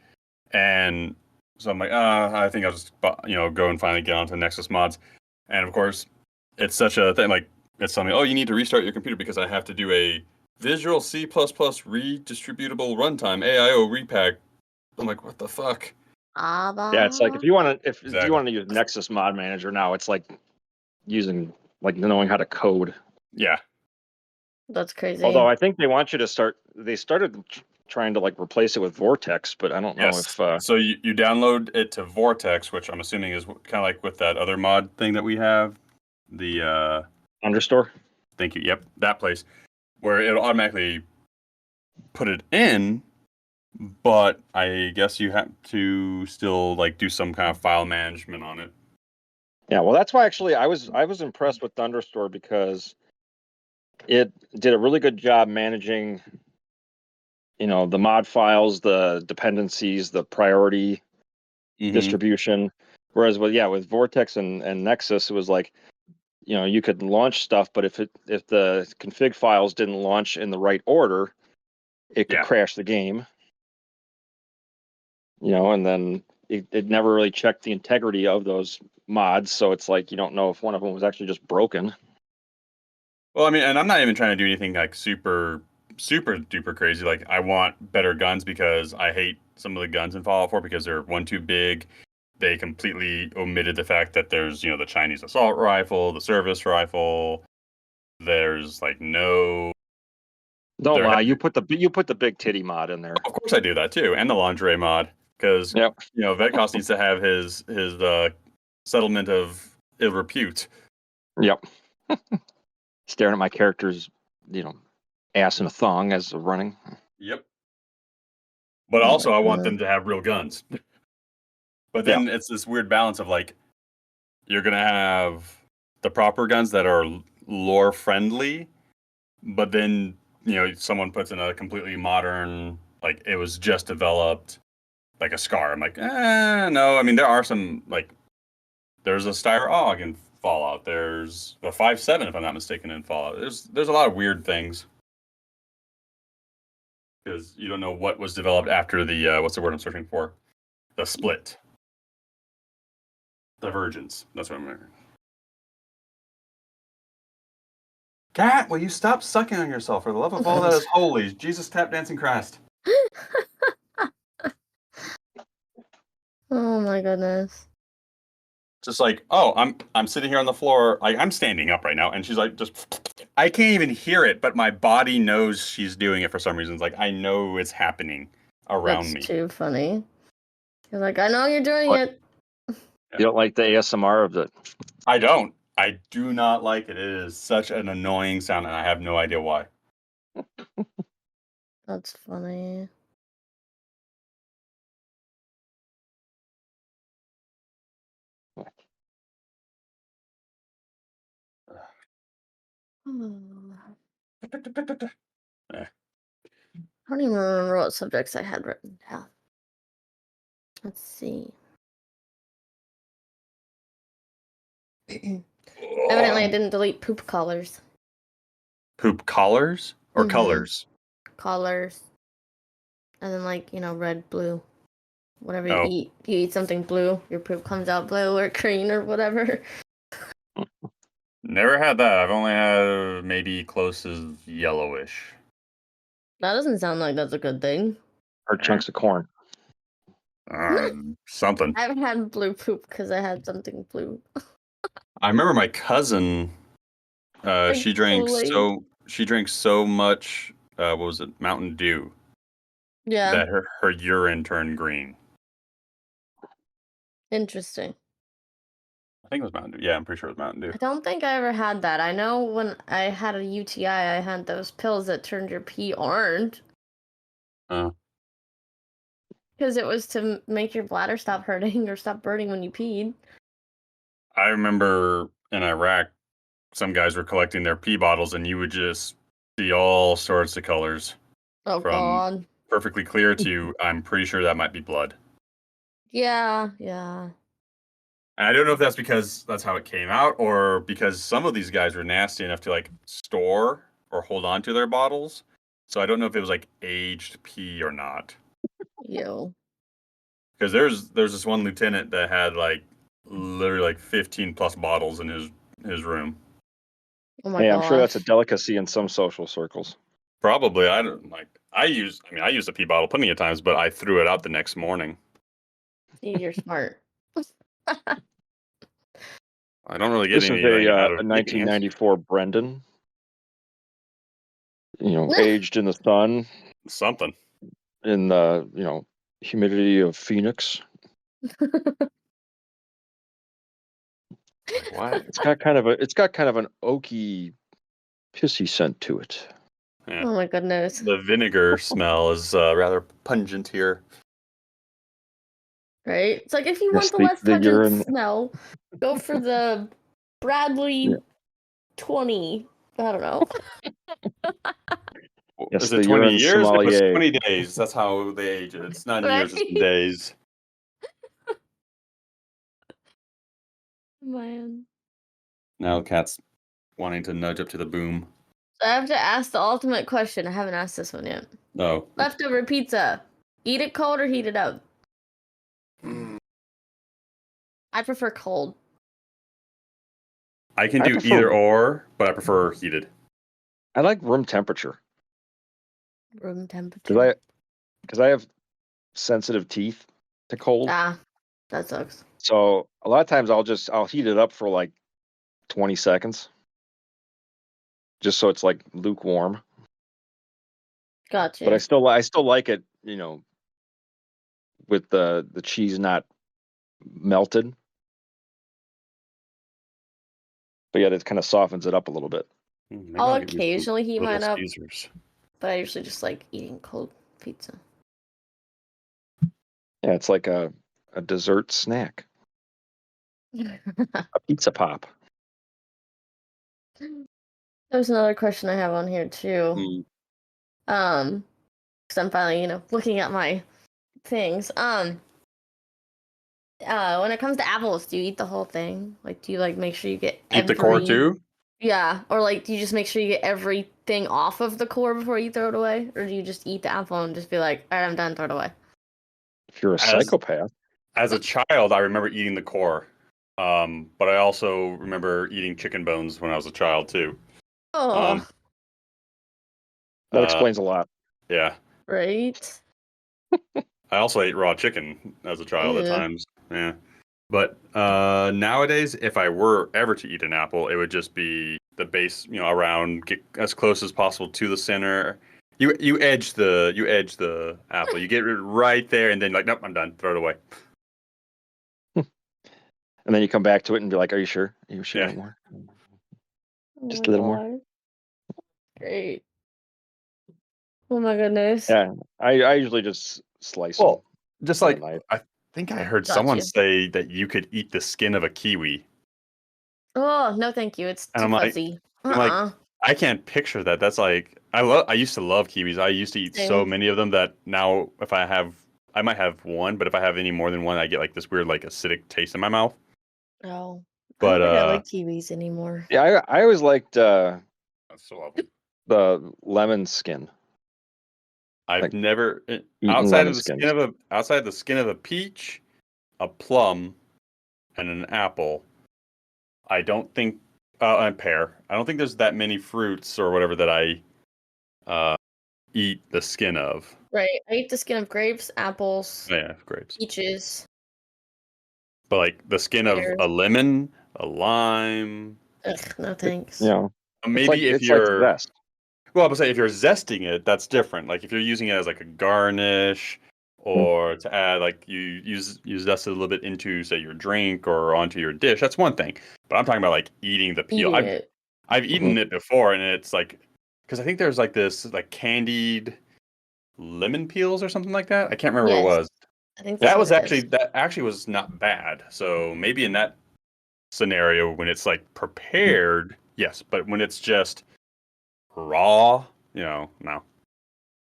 and so I'm like, I think I'll just go and finally get onto Nexus mods, and of course, it's such a thing. Like it's telling me, oh, you need to restart your computer because I have to do a Visual C++ redistributable runtime AIO repack. I'm like, what the fuck? Yeah, it's like if you want to use Nexus Mod Manager now, it's like using knowing how to code. Yeah. That's crazy. Although I think they want you to start. They started trying to replace it with Vortex, but I don't know if. So you download it to Vortex, which I'm assuming is kind of like with that other mod thing that we have, the Understore. Thank you. Yep, that place where it'll automatically put it in, but I guess you have to still do some kind of file management on it. Yeah, well, that's why actually I was impressed with Thunderstore because it did a really good job managing, the mod files, the dependencies, the priority distribution. Whereas with Vortex and Nexus, it was like, you could launch stuff, but if the config files didn't launch in the right order, it could crash the game. And then it never really checked the integrity of those mods, so it's like you don't know if one of them was actually just broken. Well, I mean, and I'm not even trying to do anything like super duper crazy. Like I want better guns because I hate some of the guns in Fallout 4 because they're too big. They completely omitted the fact that there's, the Chinese assault rifle, the service rifle. There's no. Don't lie. You put the big titty mod in there. Of course I do that too, and the lingerie mod because vetcos needs to have his settlement of ill repute. Yep. Staring at my character's, ass in a thong as they're running. Yep. But also, I want them to have real guns. But then it's this weird balance of you're gonna have the proper guns that are lore friendly, but then someone puts in a completely modern, it was just developed, like a Scar. I'm like, no. I mean, there are some there's a Styr AUG in Fallout. There's the 5.7, if I'm not mistaken, in Fallout. There's a lot of weird things because you don't know what was developed after the what's the word I'm searching for? The split. Divergence. That's what I'm remembering. Cat, will you stop sucking on yourself for the love of all that is holy? Jesus, tap dancing Christ. Oh my goodness. Just I'm sitting here on the floor. I'm standing up right now, and she's I can't even hear it, but my body knows she's doing it for some reason. It's I know it's happening around me. That's too funny. You're like, I know you're doing it. You don't like the ASMR of it? I don't. I do not like it. It is such an annoying sound, and I have no idea why. That's funny. I don't even remember what subjects I had written down. Let's see. Evidently, I didn't delete poop collars. Poop collars or colors? Collars. And then red, blue. Whatever you eat. You eat something blue, your poop comes out blue or green or whatever. Never had that. I've only had maybe close as yellowish. That doesn't sound like that's a good thing. Or chunks of corn. Something. I haven't had blue poop because I had something blue. I remember my cousin. Like She drank Kool-Aid. so much. What was it? Mountain Dew. Yeah, That her urine turned green. interesting. I think it was Mountain Dew. Yeah, I'm pretty sure it was Mountain Dew. I don't think I ever had that. I know when I had a UTI, I had those pills that turned your pee orange. Oh. Because it was to make your bladder stop hurting or stop burning when you peed. I remember in Iraq, some guys were collecting their pee bottles, and you would just see all sorts of colors, Oh from god. perfectly clear to I'm pretty sure that might be blood. Yeah, yeah. And I don't know if that's because that's how it came out, or because some of these guys were nasty enough to like store or hold on to their bottles. So I don't know if it was like aged pee or not. Ew. Because there's this one lieutenant that had like literally like 15 plus bottles in his room. Oh my Hey, I'm sure that's a gosh. delicacy in some social circles. Probably. I don't like. I used a pee bottle plenty of times, but I threw it out the next morning. See, you're smart. I don't really get This is anything out a of keeping it. 1994 Brendan, aged in the sun, Something. in the humidity of Phoenix. Like what? It's got kind of an oaky, pissy scent to it. Yeah. Oh my goodness. The vinegar smell is rather pungent here. Right? It's like if you Yes, want the less the pungent urine. smell, go for the Bradley Yeah. 20. I don't know. Yes, Is it the 20 urine years? It was sommelier. 20 days. That's how they age it. It's not Right? years, it's days. Man. Now the cat's wanting to nudge up to the boom. So I have to ask the ultimate question. I haven't asked this one yet. Oh. Leftover pizza. Eat it cold or heat it up? I prefer cold. I can I do prefer. either or, but I prefer heated. I like room temperature Room temperature. because I have sensitive teeth to cold. Ah, that sucks. So a lot of times I'll heat it up for like 20 seconds, just so it's like lukewarm. Gotcha. But I still like it, with the cheese not melted. But yet it kind of softens it up a little bit. Maybe I'll I'll get you some occasionally heat Little mine up, Caesars. but I usually just like eating cold pizza. Yeah, it's like a dessert snack, a pizza pop. There's another question I have on here too. Mm. Because I'm finally, looking at my things. When it comes to apples, do you eat the whole thing? Like, do you like make sure you get Eat the core too? Yeah, or like, do you just make sure you get everything off of the core before you throw it away, or do you just eat the apple and just be like, all right, I'm done, throw it away? If you're a psychopath. As a child, I remember eating the core. But I also remember eating chicken bones when I was a child too. Oh, That Uh, explains a lot. yeah. right. I also ate raw chicken as a child at Ew. times. Yeah. But nowadays, if I were ever to eat an apple, it would just be the base, around, get as close as possible to the center. You edge the apple. You get it right there, and then like, nope, I'm done. Throw it away. And then you come back to it and be like, "Are you sure? Are you sure? Yeah. A little more? Oh Just my a little more." God. Great. Oh my goodness. Yeah, I usually just slice them Well, just with a like knife. I think I heard Got someone you. say that you could eat the skin of a kiwi, Oh, no, thank you. It's and too fuzzy. I'm like, I can't picture that. That's like I used to love kiwis. I used to eat so Same. many of them that now if I might have one, but if I have any more than one, I get like this weird like acidic taste in my mouth. Oh, I But don't think I like kiwis anymore. Yeah, I always liked I still love them. the lemon skin. I've Like never eating lemon skins. outside the skin of a peach, a plum, and an apple. I don't think a pear. I don't think there's that many fruits or whatever that I eat the skin of. Right. I eat the skin of grapes, apples, Yeah, grapes. peaches, But like the skin of pears. a lemon, a lime. Ugh, no You thanks. know, Maybe if it's like you're zest. well, I would say if you're zesting it, that's different. Like if you're using it as like a garnish or to add like you use zest a little bit into say your drink or onto your dish, that's one thing. But I'm talking about like eating the peel. Eating it. I've eaten it before and it's like because I think there's like this like candied lemon peels or something like that. I can't remember what it Yes. was. I think that's what it is. That actually was not bad. So maybe in that scenario when it's like prepared, yes, but when it's just raw, no.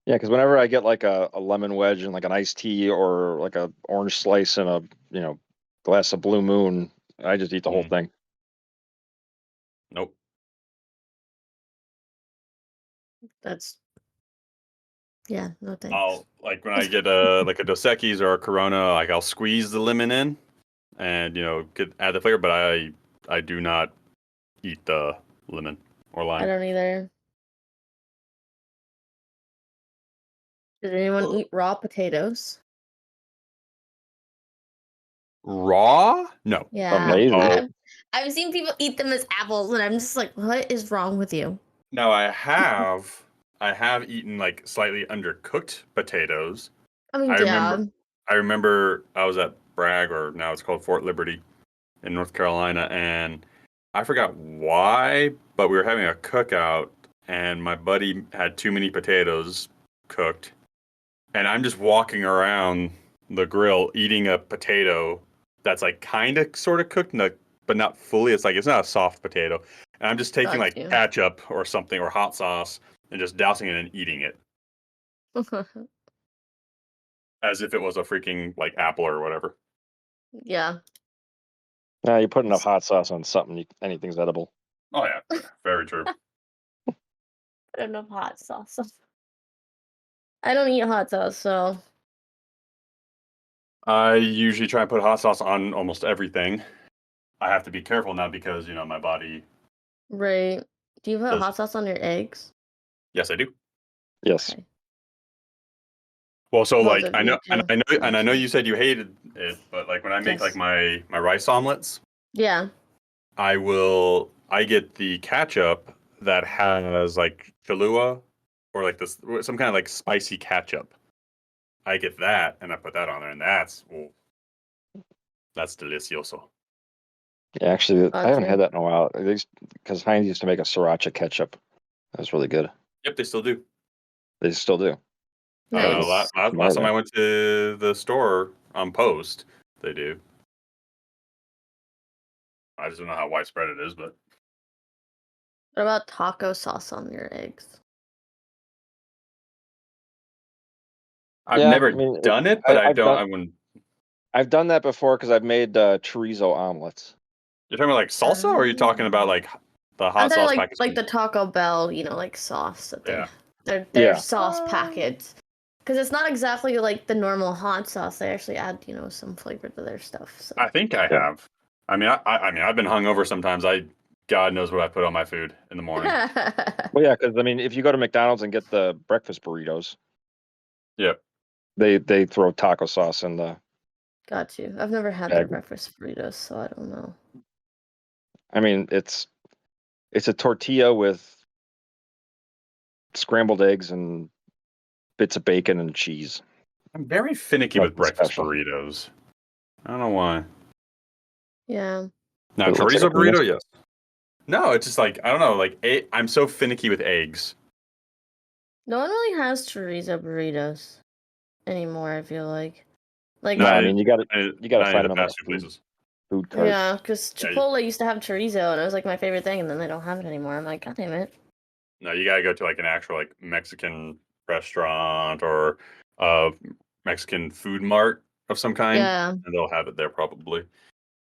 Yeah, because whenever I get like a lemon wedge and like an iced tea or like a orange slice and a glass of Blue Moon, I just eat the whole thing. Nope. That's no thanks. I'll like when I get a like a Dos Equis or a Corona, like I'll squeeze the lemon in and add the flavor, but I do not eat the lemon or I lime. don't either. Does anyone eat raw potatoes? Raw? No. Yeah. Amazing. I've seen people eat them as apples, and I'm just like, what is wrong with you? Now I have eaten like slightly undercooked potatoes. I mean, I remember I was at Bragg, or now it's called Fort Liberty in North Carolina, and I forgot why, but we were having a cookout, and my buddy had too many potatoes cooked, and I'm just walking around the grill eating a potato that's like kind of sort of cooked, but not fully. It's like it's not a soft potato, and I'm just taking like ketchup or something or hot sauce and just dousing it and eating it as if it was a freaking like apple or whatever. Yeah. Yeah, you put enough hot sauce on something, anything's edible. Oh yeah, very true. Put enough hot sauce. I don't eat hot sauce, so I usually try and put hot sauce on almost everything. I have to be careful now because my body. Right. Do you put hot sauce on your eggs? Yes, I do. Yes. Okay. Well, so Both like of I you know, and do. I know you said you hated it, but like when I make like Yes. my rice omelets, Yeah. I get the ketchup that has like Cholula or like this some kind of like spicy ketchup. I get that and I put that on there, and that's delicioso. Yeah, actually, I haven't Gotcha. had that in a while. Because Heinz used to make a sriracha ketchup. That was really good. Yep, they still do. They still do. Nice. Last time I went to the store on Post, they do. I just don't know how widespread it is, but What about taco sauce on your eggs? I've Yeah, never I mean, done it, but I've done I wouldn't. I've done that before because I've made chorizo omelets. You're talking about like salsa, or are you talking about like the I'm hot talking sauce packets? like the Taco Bell, like sauce that Yeah. they're Yeah. sauce packets. Because it's not exactly like the normal hot sauce. They actually add, some flavor to their stuff. So I think I have. I mean, I mean, I've been hungover sometimes. God knows what I put on my food in the morning. Well, yeah, because I mean, if you go to McDonald's and get the breakfast burritos, Yep. they throw taco sauce in the. Got you. I've never had their breakfast burritos, so I don't know. I mean, it's a tortilla with scrambled eggs and bits of bacon and cheese. I'm very finicky with Nothing breakfast special. burritos. I don't know why. Yeah. Now, It looks like chorizo a penis? burrito, yes. No, it's just like I don't know. Like I'm so finicky with eggs. No one really has chorizo burritos anymore, I feel like. Like, No, I mean you got to not find in them the in like fast food places. food carts. yeah, because Chipotle used to have chorizo, and it was like my favorite thing, and then they don't have it anymore. I'm like, God damn it. No, you gotta go to like an actual like Mexican restaurant or a Mexican food mart of some kind, Yeah. and they'll have it there probably.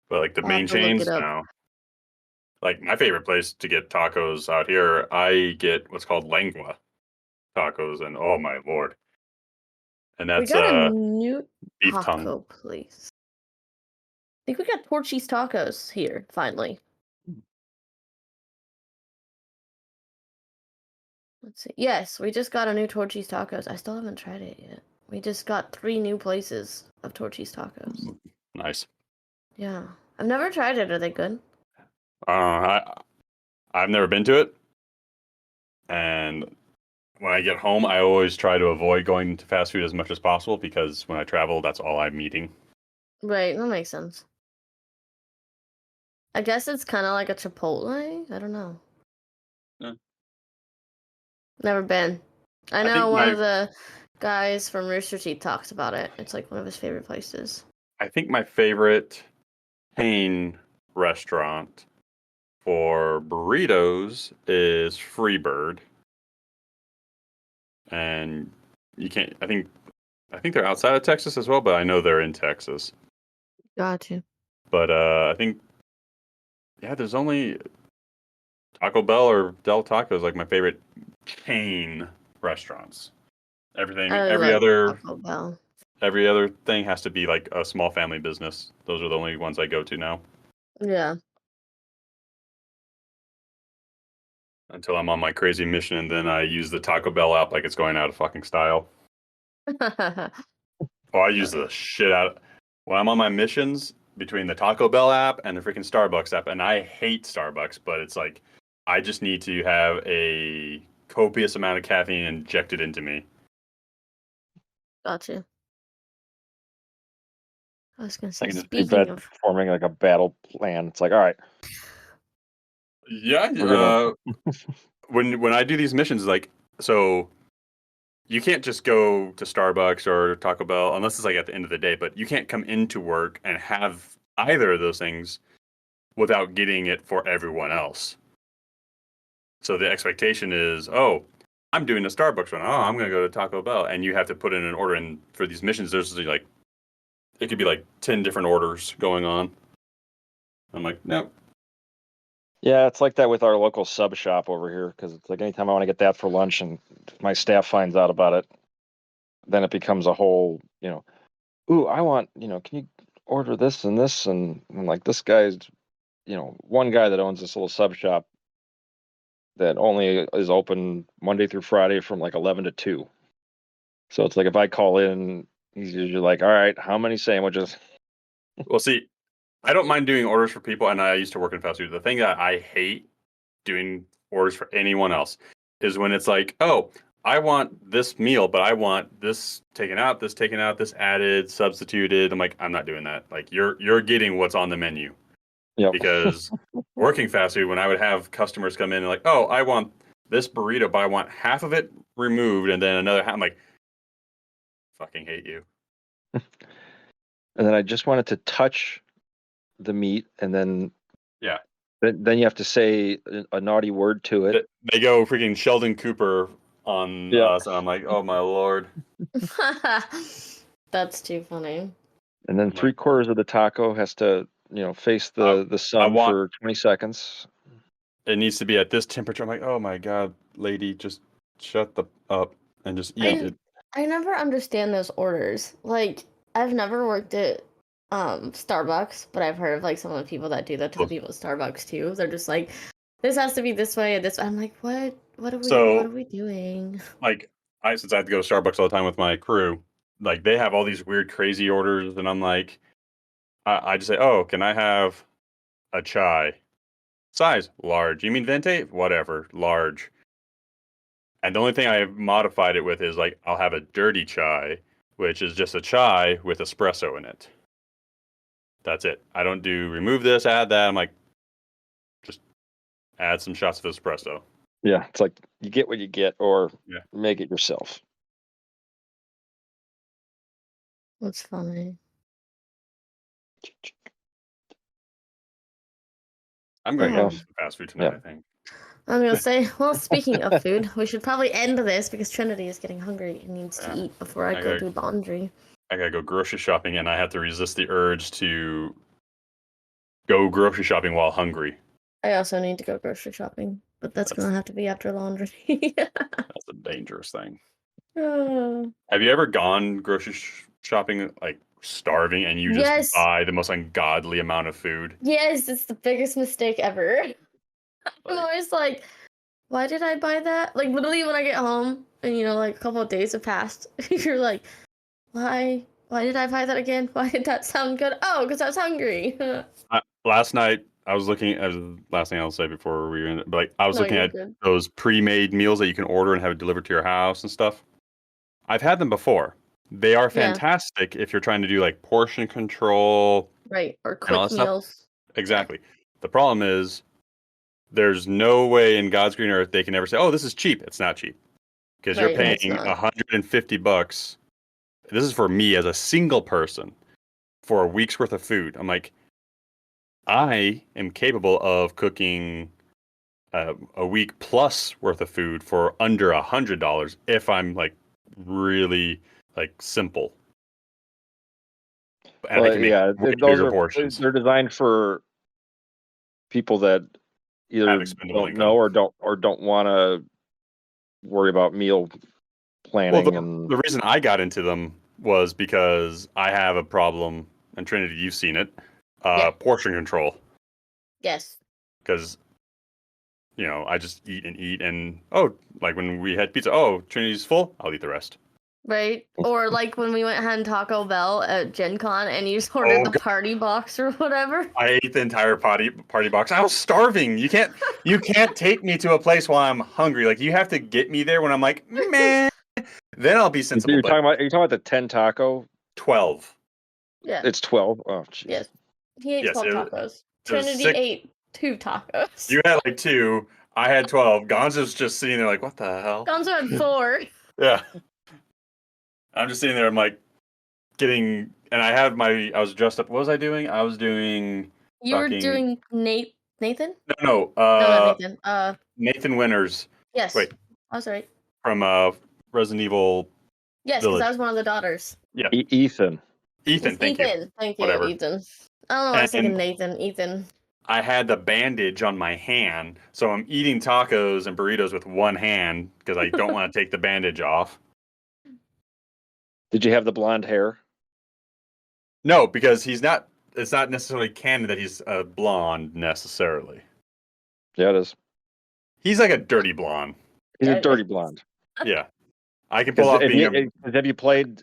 But like the I'll main have to look it chains, up. no. Like my favorite place to get tacos out here, I get what's called lengua tacos, and oh my lord, and We that's got a new beef taco tongue. place. I think we got Torchy's tacos here, finally. Let's see. Yes, we just got a new Torchy's Tacos. I still haven't tried it yet. We just got 3 new places of Torchy's Tacos. Nice. Yeah. I've never tried it. Are they good? I've never been to it. And when I get home, I always try to avoid going to fast food as much as possible because when I travel, that's all I'm eating. Right, that makes sense. I guess it's kind of like a Chipotle. I don't know. Yeah. Never been. I I know think one my of the guys from Rooster Teeth talks about it. It's like one of his favorite places. I think my favorite chain restaurant for burritos is Freebird, and you can't. I think they're outside of Texas as well, but I know they're in Texas. Gotcha. But I think there's only Taco Bell or Del Taco is like my favorite chain restaurants. Everything, I every like other Taco Bell. every other thing has to be like a small family business. Those are the only ones I go to now Yeah. until I'm on my crazy mission, and then I use the Taco Bell app like it's going out of fucking style. Oh, I use the shit out when I'm on my missions between the Taco Bell app and the freaking Starbucks app. And I hate Starbucks, but it's like I just need to have a copious amount of caffeine injected into me. Gotcha. I was gonna I say, can just speaking of, forming like a battle plan. It's like, all right, Yeah, we're when I do these missions, like so you can't just go to Starbucks or Taco Bell unless it's like at the end of the day, but you can't come into work and have either of those things without getting it for everyone else. So the expectation is, oh, I'm doing a Starbucks run. Oh, I'm going to go to Taco Bell. And you have to put in an order. And for these missions, there's like, it could be like 10 different orders going on. I'm like, nope. Yeah, it's like that with our local sub shop over here because it's like anytime I want to get that for lunch and my staff finds out about it, then it becomes a whole, ooh, I want, can you order this and this? And like this guy's, one guy that owns this little sub shop that only is open Monday through Friday from like 11 to 2. So it's like if I call in, he's usually like, all right, how many sandwiches? Well, see, I don't mind doing orders for people. And I used to work in fast food. The thing that I hate doing orders for anyone else is when it's like, oh, I want this meal, but I want this taken out, this added, substituted. I'm like, I'm not doing that. Like you're getting what's on the menu. Yep. Because working fast food, when I would have customers come in and like, oh, I want this burrito, but I want half of it removed and then another half. I'm like, fucking hate you. And then I just wanted to touch the meat, and then Yeah. then you have to say a naughty word to it. They go freaking Sheldon Cooper on us, and I'm like, oh my lord. that's too funny. And then 3/4 of the taco has to, face the sun for 20 seconds. It needs to be at this temperature. I'm like, oh my god, lady, just shut the up and just eat it. I never understand those orders. Like, I've never worked at Starbucks, but I've heard of like some of the people that do that to the people at Starbucks too. They're just like, this has to be this way and this way. I'm like, what are we doing? Like, since I have to go to Starbucks all the time with my crew, like they have all these weird, crazy orders, and I'm like, I just say, oh, can I have a chai? Size, large. You mean venti? Whatever, large. And the only thing I've modified it with is like, I'll have a dirty chai, which is just a chai with espresso in it. That's it. I don't do remove this, add that. I'm like, just add some shots of espresso. Yeah, it's like you get what you get, or make it yourself. That's funny. I'm going to get fast food tonight, I think. I'm going to say, well, speaking of food, we should probably end this because Trinity is getting hungry and needs to eat before I go do laundry. I got to go grocery shopping, and I have to resist the urge to go grocery shopping while hungry. I also need to go grocery shopping, but that's going to have to be after laundry. That's a dangerous thing. Oh. Have you ever gone grocery shopping like starving and you just buy the most ungodly amount of food? Yes, it's the biggest mistake ever. I'm always like, why did I buy that? Like, literally when I get home and, like, a couple of days have passed, you're like, why did I buy that again? Why did that sound good? Oh, because I was hungry. Last night, I was looking at the last thing I'll say before we end it, but like, I was No, looking you're at good. those pre-made meals that you can order and have it delivered to your house and stuff. I've had them before. They are Yeah. fantastic if you're trying to do like portion control Right, or and all quick that stuff. meals. Exactly. The problem is there's no way in God's green earth they can ever say, "Oh, this is cheap." It's not cheap because you're Right, it's paying not. $150. This is for me as a single person for a week's worth of food. I'm like, I am capable of cooking a week plus worth of food for under $100 if I'm like really like simple. And I can make way bigger portions. They're designed for people that either Have expendable don't income. know or don't want to worry about meal planning. The reason I got into them was because I have a problem, and Trinity, you've seen it, Yeah. portion control. Yes. Because, I just eat, and like when we had pizza, Trinity's full, I'll eat the rest. Right? Or like when we went and had Taco Bell at Gen Con and you just ordered the party box or whatever. I ate the entire party box. I was starving. You can't take me to a place while I'm hungry. Like, you have to get me there when I'm like, man. Then I'll be sensible. Are you talking about the 10 taco? 12. Yeah. It's 12. Oh, jeez. Yes. He ate 12 tacos. Trinity 6. ate 2 tacos. You had like 2. I had 12. Gonzo's just sitting there like, what the hell? Gonzo had 4. Yeah. I'm just sitting there. I'm like and I was dressed up. What was I doing? I was doing. You were doing Nathan? No, No, not Nathan. Nathan Winters. Yes. Wait. I was right. From Resident Evil. Yes, because I was one of the daughters. Yeah. Ethan. Ethan, thank you. Thank you, Whatever. Ethan. I don't know why I was thinking Nathan. Ethan. I had the bandage on my hand, so I'm eating tacos and burritos with one hand because I don't want to take the bandage off. Did you have the blonde hair? No, because it's not necessarily canon that he's a blonde necessarily. Yeah, it is. He's like a dirty blonde. He's a dirty blonde. Yeah. I can pull off being Have you played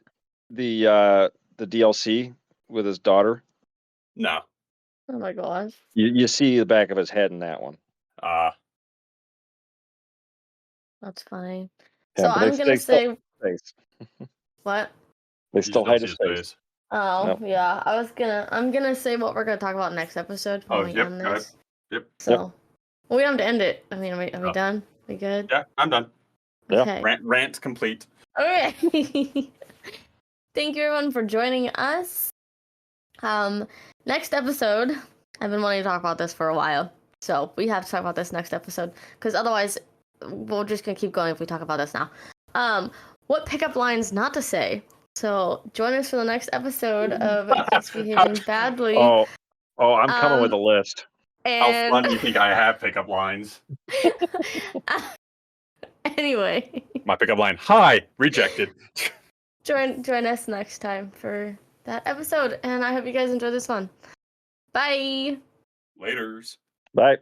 the DLC with his daughter? No. Oh my gosh. You see the back of his head in that one. That's funny. Yeah, so I'm gonna say what? They still hide his face. Oh yeah, I'm gonna say what we're gonna talk about next episode when we end this. Yep. So we don't have to end it. I mean, are we done? We good? Yeah, I'm done. Okay. Yeah. Rant complete. Okay. Thank you everyone for joining us. Next episode, I've been wanting to talk about this for a while, so we have to talk about this next episode because otherwise we're just gonna keep going if we talk about this now. What pickup lines not to say. So join us for the next episode of Kids Behaving Badly. Oh, I'm coming with a list. How fun do you think I have pickup lines? Anyway. My pickup line, hi, rejected. Join us next time for that episode, and I hope you guys enjoy this one. Bye! Laters. Bye.